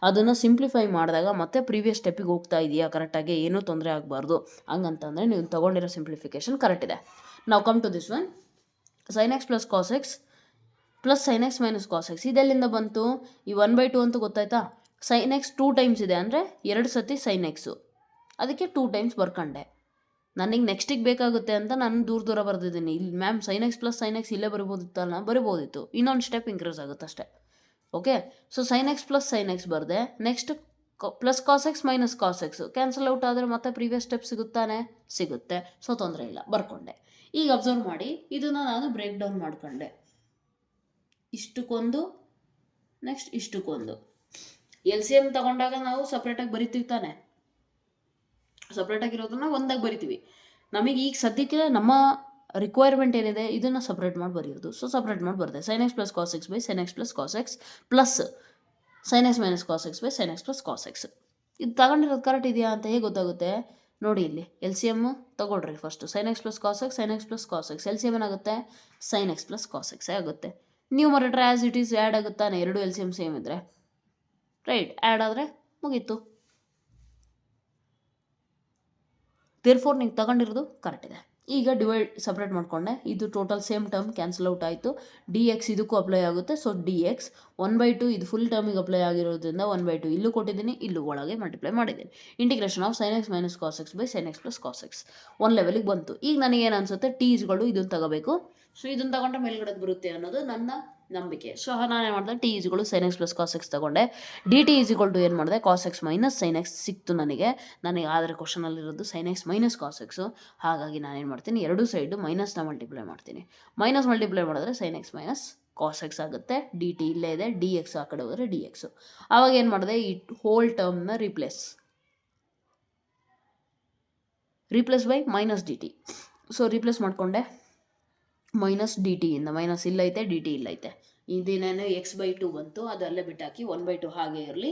ಅದನ್ನು ಸಿಂಪ್ಲಿಫೈ ಮಾಡಿದಾಗ ಮತ್ತೆ ಪ್ರೀವಿಯಸ್ ಸ್ಟೆಪ್ಪಿಗೆ ಹೋಗ್ತಾ ಇದೆಯಾ ಕರೆಕ್ಟಾಗಿ, ಏನೂ ತೊಂದರೆ ಆಗಬಾರ್ದು. ಹಂಗಂತಂದರೆ ನೀವು ತೊಗೊಂಡಿರೋ ಸಿಂಪ್ಲಿಫಿಕೇಷನ್ ಕರೆಕ್ಟ್ ಇದೆ. ನಾವು come to this one, sin x plus cos X plus sin x minus cos x. ಇದೆಲ್ಲಿಂದ ಬಂತು, ಈ 1/2 ಅಂತ ಗೊತ್ತಾಯ್ತಾ? sin x 2 ಟೈಮ್ಸ್ ಇದೆ ಅಂದರೆ 2 ಸತಿ sin x, ಅದಕ್ಕೆ 2 ಟೈಮ್ಸ್ ಬರ್ಕೊಂಡೆ. ನನಗೆ ನೆಕ್ಸ್ಟಿಗೆ ಬೇಕಾಗುತ್ತೆ ಅಂತ ನಾನು ದೂರ ಬರೆದಿದ್ದೀನಿ. ಇಲ್ಲಿ ma'am sin x plus sin x ಇಲ್ಲೇ ಬರಿಬೋದಿತ್ತಲ್ಲ, ಬರಿಬೋದಿತ್ತು. ಇನ್ನೊಂದು ಸ್ಟೆಪ್ ಇನ್ಕ್ರೀಸ್ ಆಗುತ್ತೆ ಅಷ್ಟೇ, okay? So sin x plus sin x ಬರದೆ, next plus cos X minus cos X cancel out ಆದರೆ ಮತ್ತೆ ಪ್ರೀವಿಯಸ್ ಸ್ಟೆಪ್ ಸಿಗುತ್ತಾನೆ, ಸಿಗುತ್ತೆ. ಸೊ ತೊಂದರೆ ಇಲ್ಲ, ಬರ್ಕೊಂಡೆ. ಈಗ ಅಬ್ಸರ್ವ್ ಮಾಡಿ, ಇದನ್ನು ನಾನು ಬ್ರೇಕ್ ಡೌನ್ ಮಾಡ್ಕೊಂಡೆ. ಇಷ್ಟಕ್ಕೊಂದು, ನೆಕ್ಸ್ಟ್ ಇಷ್ಟಕ್ಕೊಂದು. ಎಲ್ ಸಿ ಎಮ್ ತಗೊಂಡಾಗ ನಾವು ಸಪ್ರೇಟಾಗಿ ಬರಿತೀವಿ ತಾನೆ, ಸಪ್ರೇಟಾಗಿರೋದನ್ನ ಒಂದಾಗಿ ಬರಿತೀವಿ. ನಮಗೆ ಈಗ ಸದ್ಯಕ್ಕೆ ನಮ್ಮ ರಿಕ್ವೈರ್ಮೆಂಟ್ ಏನಿದೆ ಇದನ್ನು ಸಪ್ರೇಟ್ ಮಾಡಿ ಬರೆಯೋದು. ಸೊ ಸಪ್ರೇಟ್ ಮಾಡಿ ಬರ್ತದೆ, sin x plus cos X by sin x plus cos X plus sin x minus cos X by sin x plus cos x. ಇದು ತಗೊಂಡಿರೋದು ಕರೆಕ್ಟ್ ಇದೆಯಾ ಅಂತ ಹೇಗೆ ಗೊತ್ತಾಗುತ್ತೆ ನೋಡಿ, ಇಲ್ಲಿ ಎಲ್ ಸಿ ಎಮ್ ತಗೊಳ್ರಿ first. sin x plus cos x, sin x plus cos X, L C M ಏನಾಗುತ್ತೆ, sin x ಪ್ಲಸ್ ಕಾಸ್ ಎಕ್ಸೇ ಆಗುತ್ತೆ. Numerator as it is add ಆಗುತ್ತಾನೆ, ಎರಡು ಎಲ್ ಸಿ ಎಮ್ ಸೇಮ್ ಇದ್ದರೆ, ರೈಟ್? ಆ್ಯಡ್ ಆದರೆ ಮುಗೀತು. Therefore ನೀವು ತಗೊಂಡಿರೋದು ಕರೆಕ್ಟ್ ಇದೆ. ಈಗ ಡಿವೈಡ್ ಸಪ್ರೇಟ್ ಮಾಡಿಕೊಂಡೆ, ಇದು total same term cancel out ಆಯಿತು. ಡಿ ಎಕ್ಸ್ ಇದಕ್ಕೂ ಅಪ್ಲೈ ಆಗುತ್ತೆ. ಸೊ ಡಿ ಎಕ್ಸ್ 1/2 ಇದು ಫುಲ್ ಟರ್ಮಿಗೆ ಅಪ್ಲೈ ಆಗಿರೋದ್ರಿಂದ 1/2 ಇಲ್ಲೂ ಕೊಟ್ಟಿದ್ದೀನಿ, ಇಲ್ಲೂ ಒಳಗೆ ಮಲ್ಟಿಪ್ಲೈ ಮಾಡಿದ್ದೀನಿ. Integration of sin x minus cos X by sin x plus cos X ಒಂದು ಲೆವೆಲಿಗೆ ಬಂತು. ಈಗ ನನಗೇನು ಅನಿಸುತ್ತೆ, ಟಿ ಇಸ್ಗಳು ಇದನ್ನು ತಗೋಬೇಕು. ಸೊ ಇದನ್ನು ತಗೊಂಡ್ರೆ ಮೇಲ್ಗಡೆ ಬರುತ್ತೆ ಅನ್ನೋದು ನನ್ನ ನಂಬಿಕೆ. ಸೊ ನಾನೇನು ಮಾಡಿದೆ, ಟಿ ಇಸ್ಗಳು sin x plus cos x ತಗೊಂಡೆ. ಡಿ ಟಿ ಇಸ್ಗಳು ಏನು ಮಾಡಿದೆ, cos X minus sin x ಸಿಕ್ತು ನನಗೆ. ಆದರೆ ಕ್ವಶನಲ್ಲಿರೋದು sin x minus cos x. ಹಾಗಾಗಿ ನಾನೇನು ಮಾಡ್ತೀನಿ, ಎರಡೂ ಸೈಡು ಮೈನಸ್ನ ಮಲ್ಟಿಪ್ಲೈ ಮಾಡ್ತೀನಿ. ಮೈನಸ್ ಮಲ್ಟಿಪ್ಲೈ ಮಾಡಿದ್ರೆ sin x minus cos x ಆಗುತ್ತೆ. ಡಿ ಟಿ ಇಲ್ಲೇ ಇದೆ, ಡಿ ಎಕ್ಸ್ ಆ ಕಡೆ ಹೋದರೆ ಡಿ ಎಕ್ಸು. ಆವಾಗ ಏನು ಮಾಡಿದೆ, ಈ ಹೋಲ್ ಟರ್ಮ್ನ replace by minus D T. So replace ಮಾಡಿಕೊಂಡೆ, ಮೈನಸ್ ಡಿ ಟಿಯಿಂದ ಮೈನಸ್ ಇಲ್ಲೈತೆ, ಡಿ ಟಿ ಇಲ್ಲೈತೆ. ಇದೇನೇನು x/2 ಬಂತು, ಅದು ಅಲ್ಲೇ ಬಿಟ್ಟಾಕಿ 1/2 ಹಾಗೆ ಇರಲಿ.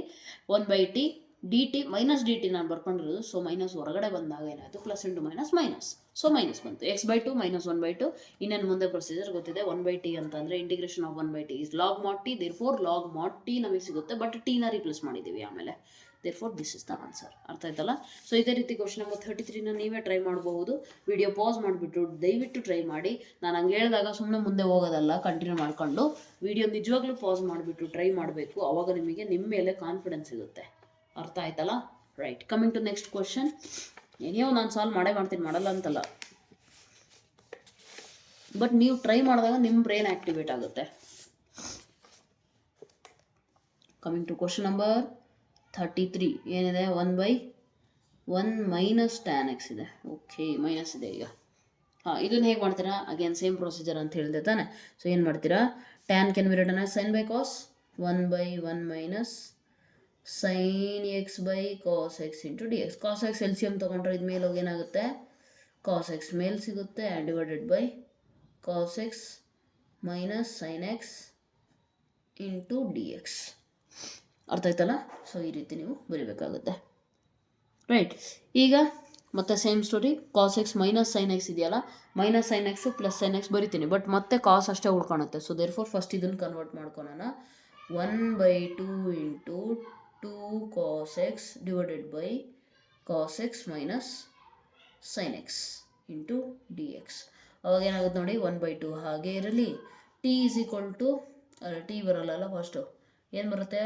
1/t d t minus D T ನಾನು ಬರ್ಕೊಂಡಿರೋದು. ಸೊ ಮೈನಸ್ ಹೊರಗಡೆ ಬಂದಾಗ ಏನಾಯಿತು, plus into minus minus. So minus ಬಂತು, x/2 ಮೈನಸ್ 1/2. ಇನ್ನೇನು ಮುಂದೆ ಪ್ರೊಸೀಜರ್ ಗೊತ್ತಿದೆ. 1/t ಅಂತಂದರೆ integration of 1/t is log mod T. Therefore log mod T ನಮಗೆ ಸಿಗುತ್ತೆ, ಬಟ್ ಟಿನ ರೀಪ್ಲೇಸ್ ಮಾಡಿದ್ದೀವಿ ಆಮೇಲೆ. Therefore this is the answer. ಅರ್ಥ ಆಯ್ತಲ್ಲ? ಸೊ ಇದೇ ರೀತಿ ಕ್ವಶನ್ ನಂಬರ್ 33ನ ನೀವೇ ಟ್ರೈ ಮಾಡಬಹುದು. ವಿಡಿಯೋ ಪಾಸ್ ಮಾಡಿಬಿಟ್ಟು ದಯವಿಟ್ಟು ಟ್ರೈ ಮಾಡಿ. ನಾನು ಹಂಗೆ ಹೇಳಿದಾಗ ಸುಮ್ಮನೆ ಮುಂದೆ ಹೋಗೋದಲ್ಲ, ಕಂಟಿನ್ಯೂ ಮಾಡಿಕೊಂಡು ವಿಡಿಯೋ ನಿಜವಾಗ್ಲೂ ಪಾಸ್ ಮಾಡಿಬಿಟ್ಟು ಟ್ರೈ ಮಾಡಬೇಕು. ಆವಾಗ ನಿಮಗೆ ನಿಮ್ಮ ಮೇಲೆ ಕಾನ್ಫಿಡೆನ್ಸ್ ಸಿಗುತ್ತೆ. ಅರ್ಥ ಆಯ್ತಲ್ಲ? Right, coming to next question. ಏನೇನೋ ನಾನು ಸಾಲ್ವ್ ಮಾಡ್ತೀನಿ, ಮಾಡಲ್ಲ ಅಂತಲ್ಲ, ಬಟ್ ನೀವು ಟ್ರೈ ಮಾಡಿದಾಗ ನಿಮ್ಮ ಬ್ರೈನ್ ಆ್ಯಕ್ಟಿವೇಟ್ ಆಗುತ್ತೆ. ಕಮಿಂಗ್ ಟು ಕ್ವಶನ್ ನಂಬರ್ 33 ಏನಿದೆ, 1/1 1 ಮೈನಸ್ ಟ್ಯಾನ್ ಎಕ್ಸ್ ಇದೆ. ಓಕೆ, ಮೈನಸ್ ಇದೆ ಈಗ. ಹಾಂ, ಇದನ್ನು ಹೇಗೆ ಮಾಡ್ತೀರಾ? ಅಗೇನ್ ಸೇಮ್ ಪ್ರೊಸೀಜರ್ ಅಂತ ಹೇಳಿದೆ ತಾನೆ. ಸೊ ಏನು ಮಾಡ್ತೀರಾ? Tan can be written as sine by cos 1/1 minus sine X by cos X into D X. Cos X L C M ತೊಗೊಂಡ್ರೆ ಇದು ಮೇಲೆ ಹೋಗಿ ಏನಾಗುತ್ತೆ? ಕಾಸ್ ಎಕ್ಸ್ ಮೇಲೆ ಸಿಗುತ್ತೆ, divided by cos X minus sine X into D X. ಅರ್ಥ ಆಯ್ತಲ್ಲ? So ಈ ರೀತಿ ನೀವು ಬರೀಬೇಕಾಗುತ್ತೆ, ರೈಟ್. ಈಗ ಮತ್ತೆ same story, cos X minus sine x ಇದೆಯಲ್ಲ, minus sine X plus sine x ಬರಿತೀನಿ, ಬಟ್ ಮತ್ತೆ ಕಾಸ್ ಅಷ್ಟೇ ಉಳ್ಕೊಳುತ್ತೆ. ಸೊ ದೇರ್ ಫೋರ್ ಫಸ್ಟ್ ಇದನ್ನು ಕನ್ವರ್ಟ್ ಮಾಡ್ಕೊಳೋಣ. 1/2 into 2 cos X divided by cos X minus sine X into D x. ಅವಾಗ ಏನಾಗುತ್ತೆ ನೋಡಿ, 1/2 ಹಾಗೆ ಇರಲಿ. T is equal to, t ಬರಲ್ಲ ಫಸ್ಟು, ಏನು ಬರುತ್ತೆ?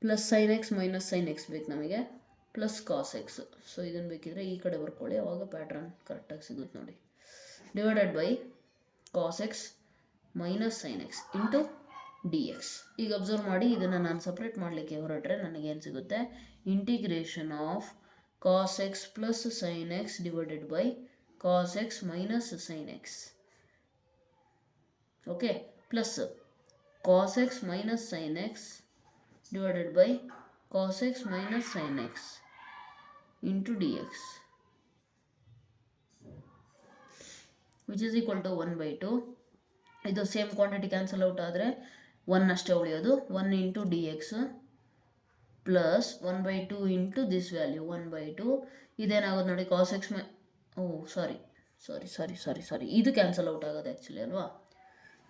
Plus sine X minus sine x ಬೇಕು ನಮಗೆ, ಪ್ಲಸ್ ಕಾಸ್ ಎಕ್ಸ್. ಸೊ ಇದನ್ನು ಬೇಕಿದ್ರೆ ಈ ಕಡೆ ಬರ್ಕೊಳ್ಳಿ, ಅವಾಗ ಪ್ಯಾಟ್ರನ್ ಕರೆಕ್ಟಾಗಿ ಸಿಗುತ್ತೆ ನೋಡಿ. Divided by cos X minus sine X into D X. ಈಗ ಅಬ್ಸರ್ವ್ ಮಾಡಿ, ಇದನ್ನು ನಾನು ಸಪ್ರೇಟ್ ಮಾಡಲಿಕ್ಕೆ ಹೊರಟ್ರೆ ನನಗೇನು ಸಿಗುತ್ತೆ? Integration of cos X plus sine X divided by cos X minus sine X. Okay, plus cos X minus sine X divided by cos x minus sin x into dx, which is equal to 1/2. ಇದು same quantity cancel out ಆದರೆ 1 ಅಷ್ಟೇ ಉಳಿಯೋದು. 1 into D X plus 1/2 into this value 1/2. ಇದೇನಾಗೋದು ನೋಡಿ, cos X sorry ಇದು cancel out ಆಗೋದು actually ಅಲ್ವಾ,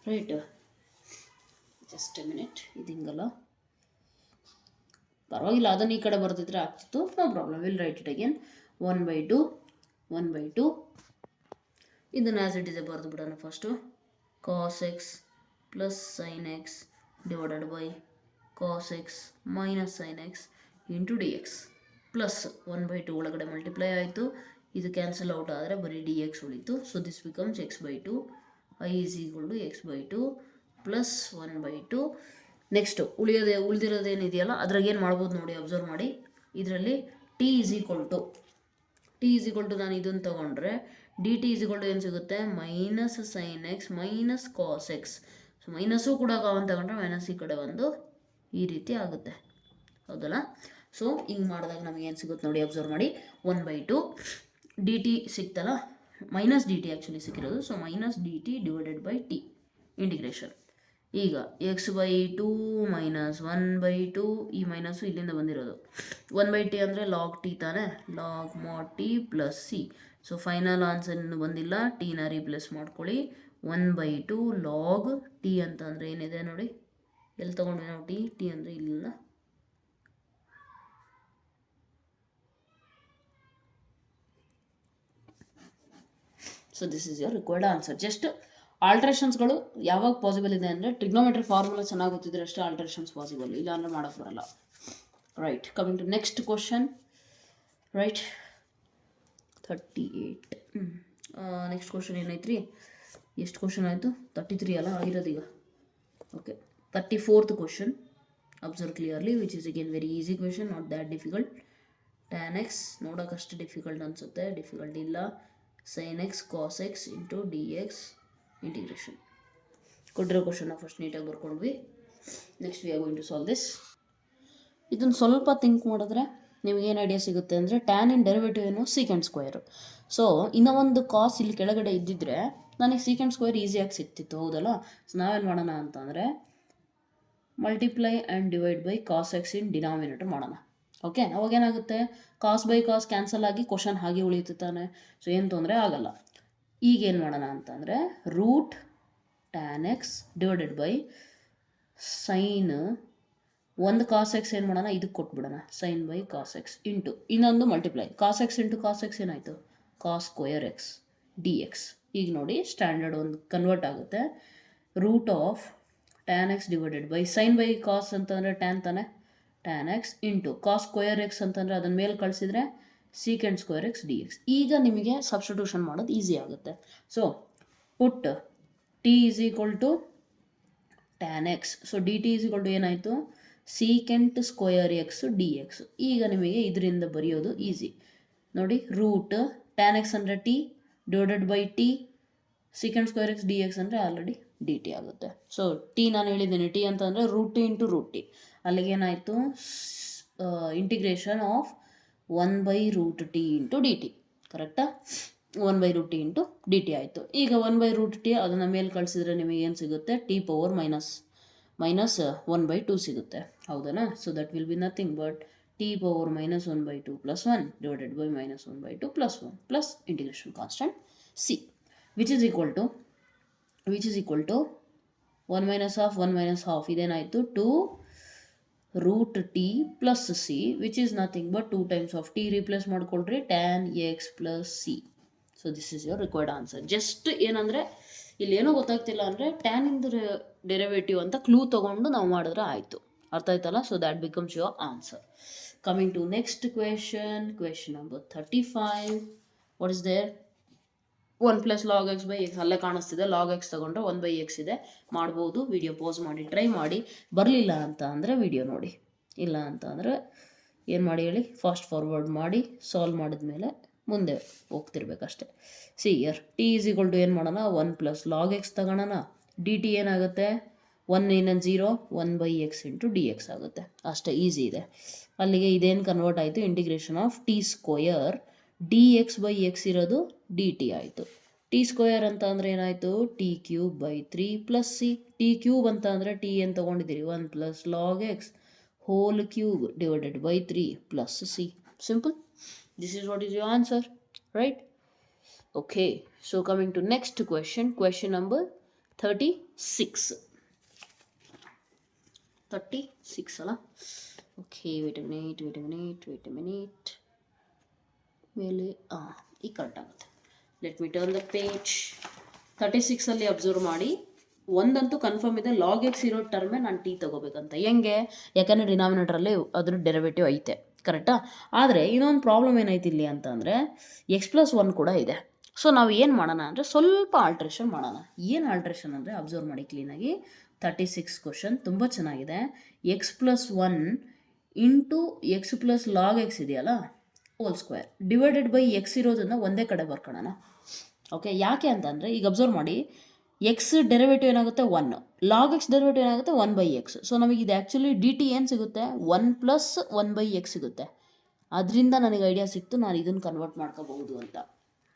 right? Just a minute, ಇದು ಹಿಂಗಲ್ಲ, ಪರವಾಗಿಲ್ಲ, ಅದನ್ನು ಈ ಕಡೆ ಬರ್ತಿದ್ರೆ ಆಗ್ತಿತ್ತು, no problem. Will write it again. 1/2 ಇದನ್ನು ಆ್ಯಸ್ ಇಟ್ ಇದೆ ಬರೆದು ಬಿಡೋಣ. First cos X plus sine X divided by cos X minus sine X into D X plus 1/2 ಒಳಗಡೆ ಮಲ್ಟಿಪ್ಲೈ ಆಯಿತು, ಇದು ಕ್ಯಾನ್ಸಲ್ ಔಟ್ ಆದರೆ ಬರೀ ಡಿ ಎಕ್ಸ್ ಉಳಿತು. So this becomes x/2, i is equal to x/2 plus 1/2. Next ಉಳಿದಿರೋದೇನಿದೆಯಲ್ಲ ಅದ್ರಾಗ ಏನು ಮಾಡ್ಬೋದು ನೋಡಿ, ಅಬ್ಸರ್ವ್ ಮಾಡಿ. ಇದರಲ್ಲಿ ಟಿ ಈಸ್ ಈಕ್ವಲ್ ಟು ನಾನು ಇದನ್ನು ತೊಗೊಂಡ್ರೆ D T is equal to ಏನು ಸಿಗುತ್ತೆ? Minus sine X minus cos X. So minus ಕೂಡ ಕಾಮನ್ ತಗೊಂಡ್ರೆ ಮೈನಸ್ ಈ ಕಡೆ ಒಂದು ಈ ರೀತಿ ಆಗುತ್ತೆ, ಹೌದಲ್ಲ? ಸೊ ಹಿಂಗೆ ಮಾಡಿದಾಗ ನಮಗೆ ಏನು ಸಿಗುತ್ತೆ ನೋಡಿ, ಅಬ್ಸರ್ವ್ ಮಾಡಿ. 1/2 ಡಿ ಟಿ ಸಿಕ್ತಲ್ಲ, ಮೈನಸ್ ಡಿ ಟಿ ಆ್ಯಕ್ಚುಲಿ ಸಿಕ್ಕಿರೋದು. So minus D T divided by t integration. ಈಗ x/2 ಮೈನಸ್ 1/2, ಈ ಮೈನಸ್ಸು ಇಲ್ಲಿಂದ ಬಂದಿರೋದು. 1/t ಅಂದರೆ ಲಾಗ್ ಟಿ ತಾನೆ, log mod T plus C. So final answer ಇನ್ನೂ ಬಂದಿಲ್ಲ, ಟೀನ ರೀಪ್ಲೇಸ್ ಮಾಡ್ಕೊಳ್ಳಿ. 1/2 ಲಾಗ್ ಟಿ ಅಂತಂದರೆ ಏನಿದೆ ನೋಡಿ, ಎಲ್ಲಿ ತೊಗೊಂಡ್ವಿ ನಾವು? ಟಿ ಅಂದರೆ ಇಲ್ಲಿಲ್ಲ. So this is your required answer. Just ಆಲ್ಟ್ರೇಷನ್ಸ್ಗಳು ಯಾವಾಗ ಪಾಸಿಬಲ್ ಇದೆ ಅಂದರೆ ಟ್ರಿಗ್ನೋಮೆಟ್ರಿ ಫಾರ್ಮುಲಾ ಚೆನ್ನಾಗಿ ಗೊತ್ತಿದ್ರೆ ಅಷ್ಟೇ ಆಲ್ಟ್ರೇಷನ್ಸ್ ಪಾಸಿಬಲ್, ಇಲ್ಲ ಅಂದರೆ ಮಾಡೋಕ್ಕೆ ಬರಲ್ಲ, right? Coming to next question, right? 38. Next question ಏನೈತ್ರಿ? ಎಷ್ಟು ಕ್ವಶನ್ ಆಯಿತು? 33 ಅಲ್ಲ ಆಗಿರೋದೀಗ. Okay, 34th question. Observe clearly, which is again very easy question, not that difficult. Tan x ನೋಡೋಕ್ಕಷ್ಟು ಡಿಫಿಕಲ್ಟ್ ಅನಿಸುತ್ತೆ, ಡಿಫಿಕಲ್ಟ್ ಇಲ್ಲ. Sine x cos X into D x integration. ಕೊಟ್ಟಿರೋ ಕ್ವಶನ್ನ ಫಸ್ಟ್ ನೀಟಾಗಿ ಬರ್ಕೊಂಡ್ವಿ. Next we are going to solve this. ಇದನ್ನು ಸ್ವಲ್ಪ think ಮಾಡಿದ್ರೆ ನಿಮಗೇನು ಐಡಿಯಾ ಸಿಗುತ್ತೆ ಅಂದರೆ, ಟ್ಯಾನ್ ಇನ್ ಡೆರಿವೇಟಿವ್ ಏನು? Secant square. ಸೊ ಇನ್ನೂ ಒಂದು ಕಾಸ್ ಇಲ್ಲಿ ಕೆಳಗಡೆ ಇದ್ದಿದ್ರೆ ನನಗೆ ಸೀಕೆಂಡ್ ಸ್ಕ್ವೇರ್ ಈಸಿಯಾಗಿ ಸಿಗ್ತಿತ್ತು, ಹೌದಲ್ಲ? ಸೊ ನಾವೇನು ಮಾಡೋಣ ಅಂತಂದರೆ, multiply and divide by cos x in denominator ಮಾಡೋಣ. ಓಕೆ, ಅವಾಗೇನಾಗುತ್ತೆ? ಕಾಸ್ ಬೈ ಕಾಸ್ ಕ್ಯಾನ್ಸಲ್ ಆಗಿ ಕ್ವಶನ್ ಹಾಗೆ ಉಳಿಯುತ್ತೆ ತಾನೆ. ಸೊ ಏನು ತೊಂದರೆ ಆಗಲ್ಲ. ಈಗೇನು ಮಾಡೋಣ ಅಂತಂದರೆ, root tan x divided by sine ಒಂದು ಕಾಸ್ ಎಕ್ಸ್ ಏನು ಮಾಡೋಣ, ಇದಕ್ಕೆ ಕೊಟ್ಬಿಡೋಣ, sine by cos X into ಇನ್ನೊಂದು multiply cos X into cos x ಏನಾಯಿತು? Cos square x D X. ಈಗ ನೋಡಿ ಸ್ಟ್ಯಾಂಡರ್ಡ್ ಒಂದು ಕನ್ವರ್ಟ್ ಆಗುತ್ತೆ. Root of tan x divided by sine by cos ಅಂತಂದರೆ ಟ್ಯಾನ್ ತಾನೆ, tan x into cos square x ಅಂತಂದರೆ ಅದನ್ನ ಮೇಲೆ ಕಳಿಸಿದ್ರೆ secant square x D X. ಈಗ ನಿಮಗೆ ಸಬ್ಸ್ಟಿಟ್ಯೂಷನ್ ಮಾಡೋದು ಈಸಿ ಆಗುತ್ತೆ. So put T is equal to tan x. So d T is equal to ಏನಾಯಿತು? Secant square x D X. ಈಗ ನಿಮಗೆ ಇದರಿಂದ ಬರೆಯೋದು ಈಸಿ ನೋಡಿ. ರೂಟ್ ಟ್ಯಾನ್ ಎಕ್ಸ್ ಅಂದರೆ t divided by t, secant square x D x ಅಂದರೆ already d t ಆಗುತ್ತೆ. So t ನಾನು ಹೇಳಿದ್ದೀನಿ, ಟಿ ಅಂತಂದರೆ root t into root t. ಅಲ್ಲಿಗೇನಾಯಿತು, integration of 1/√t into D t. ಕರೆಕ್ಟಾ? 1/√t ಇಂಟು ಡಿ ಟಿ ಆಯಿತು. ಈಗ 1/√t ಅದನ್ನು ಮೇಲೆ ಕಳಿಸಿದ್ರೆ ನಿಮಗೆ ಏನು ಸಿಗುತ್ತೆ, ಟಿ ಪವರ್ ಮೈನಸ್ 1/2 ಸಿಗುತ್ತೆ. ಹೌದಾ? So that will be nothing but T power -1/2 + 1 divided by -1/2 + 1 plus integration constant C, which is equal to 1 - ½ 1 - ½ ಇದೇನಾಯಿತು, 2√t + c, which is nothing but 2 times of T replace ಮಾಡ್ಕೊಳ್ರಿ, tan x + c. So this is your required answer. Just ಏನಂದರೆ ಇಲ್ಲಿ ಏನೂ ಗೊತ್ತಾಗ್ತಿಲ್ಲ ಅಂದರೆ tan ಇಂದ derivative ಅಂತ clue ತೊಗೊಂಡು ನಾವು ಮಾಡಿದ್ರೆ ಆಯಿತು. ಅರ್ಥ ಆಯ್ತಲ್ಲ? So that becomes your answer. Coming to next question number 35. What is there? 1 + log x / x. ಅಲ್ಲೇ ಕಾಣಿಸ್ತಿದೆ, log x ತಗೊಂಡ್ರೆ 1/x ಇದೆ. ಮಾಡ್ಬೋದು. ವಿಡಿಯೋ ಪಾಸ್ ಮಾಡಿ ಟ್ರೈ ಮಾಡಿ. ಬರಲಿಲ್ಲ ಅಂತ ಅಂದರೆ ವಿಡಿಯೋ ನೋಡಿ, ಇಲ್ಲ ಅಂತ ಅಂದರೆ ಏನು ಮಾಡಿ ಹೇಳಿ, ಫಾಸ್ಟ್ ಫಾರ್ವರ್ಡ್ ಮಾಡಿ ಸಾಲ್ವ್ ಮಾಡಿದ್ಮೇಲೆ ಮುಂದೆ ಹೋಗ್ತಿರ್ಬೇಕಷ್ಟೆ. See here t is equal to ಏನು ಮಾಡೋಣ, 1 + log x ತಗೊಳ್ಳೋಣ. ಡಿ ಟಿ ಏನಾಗುತ್ತೆ, 1 ಇನ್ನೊಂದು 0, 1/x ಇಂಟು ಡಿ ಎಕ್ಸ್ ಆಗುತ್ತೆ. ಅಷ್ಟೇ, ಈಸಿ ಇದೆ. ಅಲ್ಲಿಗೆ ಇದೇನು ಕನ್ವರ್ಟ್ ಆಯಿತು, integration of T square D X by X ಇರೋದು ಡಿ ಟಿ ಆಯಿತು. ಟಿ ಸ್ಕ್ವಯರ್ ಅಂತ ಅಂದರೆ ಏನಾಯಿತು, t³ / 3 + c. ಟಿ ಕ್ಯೂಬ್ ಅಂತ ಅಂದರೆ ಟಿ ಏನು ತೊಗೊಂಡಿದ್ದೀರಿ, 1 + log x whole cube divided by 3 + c. Simple. This is what is your answer, right? Okay, so coming to next question number 36 ಅಲ್ಲ? Okay, wait a minute. ಮೇಲೆ ಈಗ correct ಆಗುತ್ತೆ. Let me turn the page. 36 ಅಲ್ಲಿ observe ಮಾಡಿ, ಒಂದಂತೂ confirm ಇದೆ, log x ಇರೋ ಟರ್ಮೇ ನಾನು ಟಿ ತೊಗೋಬೇಕಂತ. ಹೆಂಗೆ? ಯಾಕಂದರೆ ಡಿನಾಮಿನೇಟ್ರಲ್ಲಿ ಅದ್ರ ಡೆರಿವೇಟಿವ್ ಐತೆ, ಕರೆಕ್ಟಾ? ಆದರೆ ಇನ್ನೊಂದು ಪ್ರಾಬ್ಲಮ್ ಏನೈತಿ ಇಲ್ಲಿ ಅಂತ ಅಂದರೆ x + 1 ಕೂಡ ಇದೆ. ಸೊ ನಾವು ಏನು ಮಾಡೋಣ ಅಂದರೆ ಸ್ವಲ್ಪ ಆಲ್ಟ್ರೇಷನ್ ಮಾಡೋಣ. ಏನು ಆಲ್ಟ್ರೇಷನ್ ಅಂದರೆ ಅಬ್ಸರ್ವ್ ಮಾಡಿ ಕ್ಲೀನಾಗಿ. 36 ಕ್ವಶನ್ ತುಂಬ ಚೆನ್ನಾಗಿದೆ. x + 1 into x + log x ಇದೆಯಲ್ಲ, whole square divided by X ಇರೋದನ್ನು ಒಂದೇ ಕಡೆ ಬರ್ಕೊಳ್ಳೋಣ. ಓಕೆ, ಯಾಕೆ ಅಂತಂದರೆ ಈಗ ಅಬ್ಸರ್ವ್ ಮಾಡಿ, ಎಕ್ಸ್ ಡೆರಿವೇಟಿವ್ ಏನಾಗುತ್ತೆ 1, ಲಾಗ್ ಎಕ್ಸ್ ಡೆರಿವೇಟಿವ್ ಏನಾಗುತ್ತೆ 1/x. ಸೊ ನಮಗೆ ಇದು ಆ್ಯಕ್ಚುಲಿ ಡಿ ಟಿ ಏನು ಸಿಗುತ್ತೆ, 1 + 1/x ಸಿಗುತ್ತೆ. ಅದರಿಂದ ನನಗೆ ಐಡಿಯಾ ಸಿಕ್ತು, ನಾನು ಇದನ್ನು ಕನ್ವರ್ಟ್ ಮಾಡ್ಕೋಬಹುದು ಅಂತ.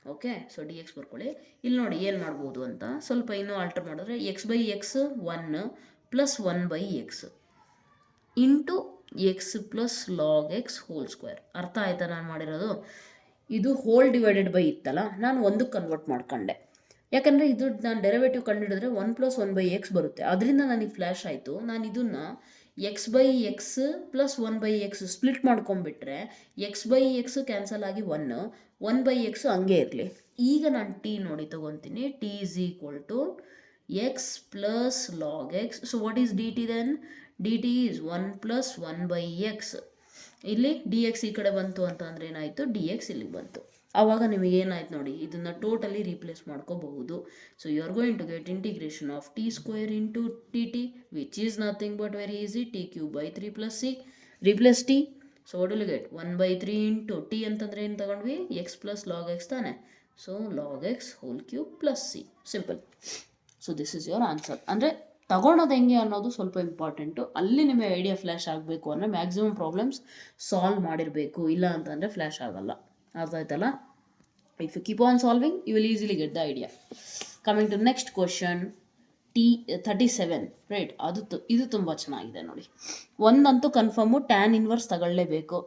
ಓಕೆ, ಸೊ ಡಿ ಎಕ್ಸ್ ಬರ್ಕೊಳ್ಳಿ. ಇಲ್ಲಿ ನೋಡಿ ಏನು ಮಾಡ್ಬೋದು ಅಂತ ಸ್ವಲ್ಪ ಇನ್ನೂ ಆಲ್ಟರ್ ಮಾಡಿದ್ರೆ, x/x 1 + 1/x into x + log x whole square. ಅರ್ಥ ಆಯ್ತಾ ನಾನು ಮಾಡಿರೋದು? ಇದು ಹೋಲ್ ಡಿವೈಡೆಡ್ ಬೈ ಇತ್ತಲ್ಲ, ನಾನು ಒಂದಕ್ಕೆ ಕನ್ವರ್ಟ್ ಮಾಡ್ಕೊಂಡೆ. ಯಾಕಂದರೆ ಇದು ನಾನು ಡೆರಿವೇಟಿವ್ ಕಂಡುಹಿಡಿದ್ರೆ 1 + 1/x ಬರುತ್ತೆ. ಅದರಿಂದ ನನಗೆ ಫ್ಲ್ಯಾಶ್ ಆಯಿತು. ನಾನು ಇದನ್ನು x/x + 1/x split ಮಾಡ್ಕೊಂಬಿಟ್ರೆ x/x cancel ಆಗಿ 1/x ಹಂಗೆ ಇರಲಿ. ಈಗ ನಾನು ಟಿ ನೋಡಿ ತೊಗೊತೀನಿ. T is equal to x + log x. So what is d t then? D T is 1 + 1/x. ಇಲ್ಲಿ ಡಿ ಎಕ್ಸ್ ಈ ಕಡೆ ಬಂತು ಅಂತ ಅಂದರೆ ಏನಾಯಿತು, ಡಿ ಎಕ್ಸ್ ಇಲ್ಲಿಗೆ ಬಂತು. ಆವಾಗ ನಿಮಗೆ ಏನಾಯ್ತು ನೋಡಿ, ಇದನ್ನು ಟೋಟಲಿ ರೀಪ್ಲೇಸ್ ಮಾಡ್ಕೋಬಹುದು. So you are going to get integration of t² into T T, which is nothing but very easy, t³ / 3 + c. Replace T. So what will get, 1/3 into T ಅಂತಂದರೆ ಏನು ತಗೊಂಡ್ವಿ, x + log x ತಾನೆ. ಸೊ log x whole cube + c. Simple. So this is your answer. ಅಂದರೆ ತಗೊಳೋದು ಹೆಂಗೆ ಅನ್ನೋದು ಸ್ವಲ್ಪ ಇಂಪಾರ್ಟೆಂಟು. ಅಲ್ಲಿ ನಿಮಗೆ ಐಡಿಯಾ ಫ್ಲ್ಯಾಶ್ ಆಗಬೇಕು ಅಂದರೆ ಮ್ಯಾಕ್ಸಿಮಮ್ ಪ್ರಾಬ್ಲಮ್ಸ್ ಸಾಲ್ವ್ ಮಾಡಿರಬೇಕು, ಇಲ್ಲ ಅಂತಂದರೆ ಫ್ಲ್ಯಾಶ್ ಆಗಲ್ಲ. ಅರ್ಥ ಆಯ್ತಲ್ಲ? If you keep on solving you will easily get the idea. Coming to next question 37, right? ಇದು ತುಂಬ ಚೆನ್ನಾಗಿದೆ ನೋಡಿ. ಒಂದಂತೂ ಕನ್ಫರ್ಮು, ಟ್ಯಾನ್ ಇನ್ವರ್ಸ್ ತಗೊಳ್ಳೇಬೇಕು.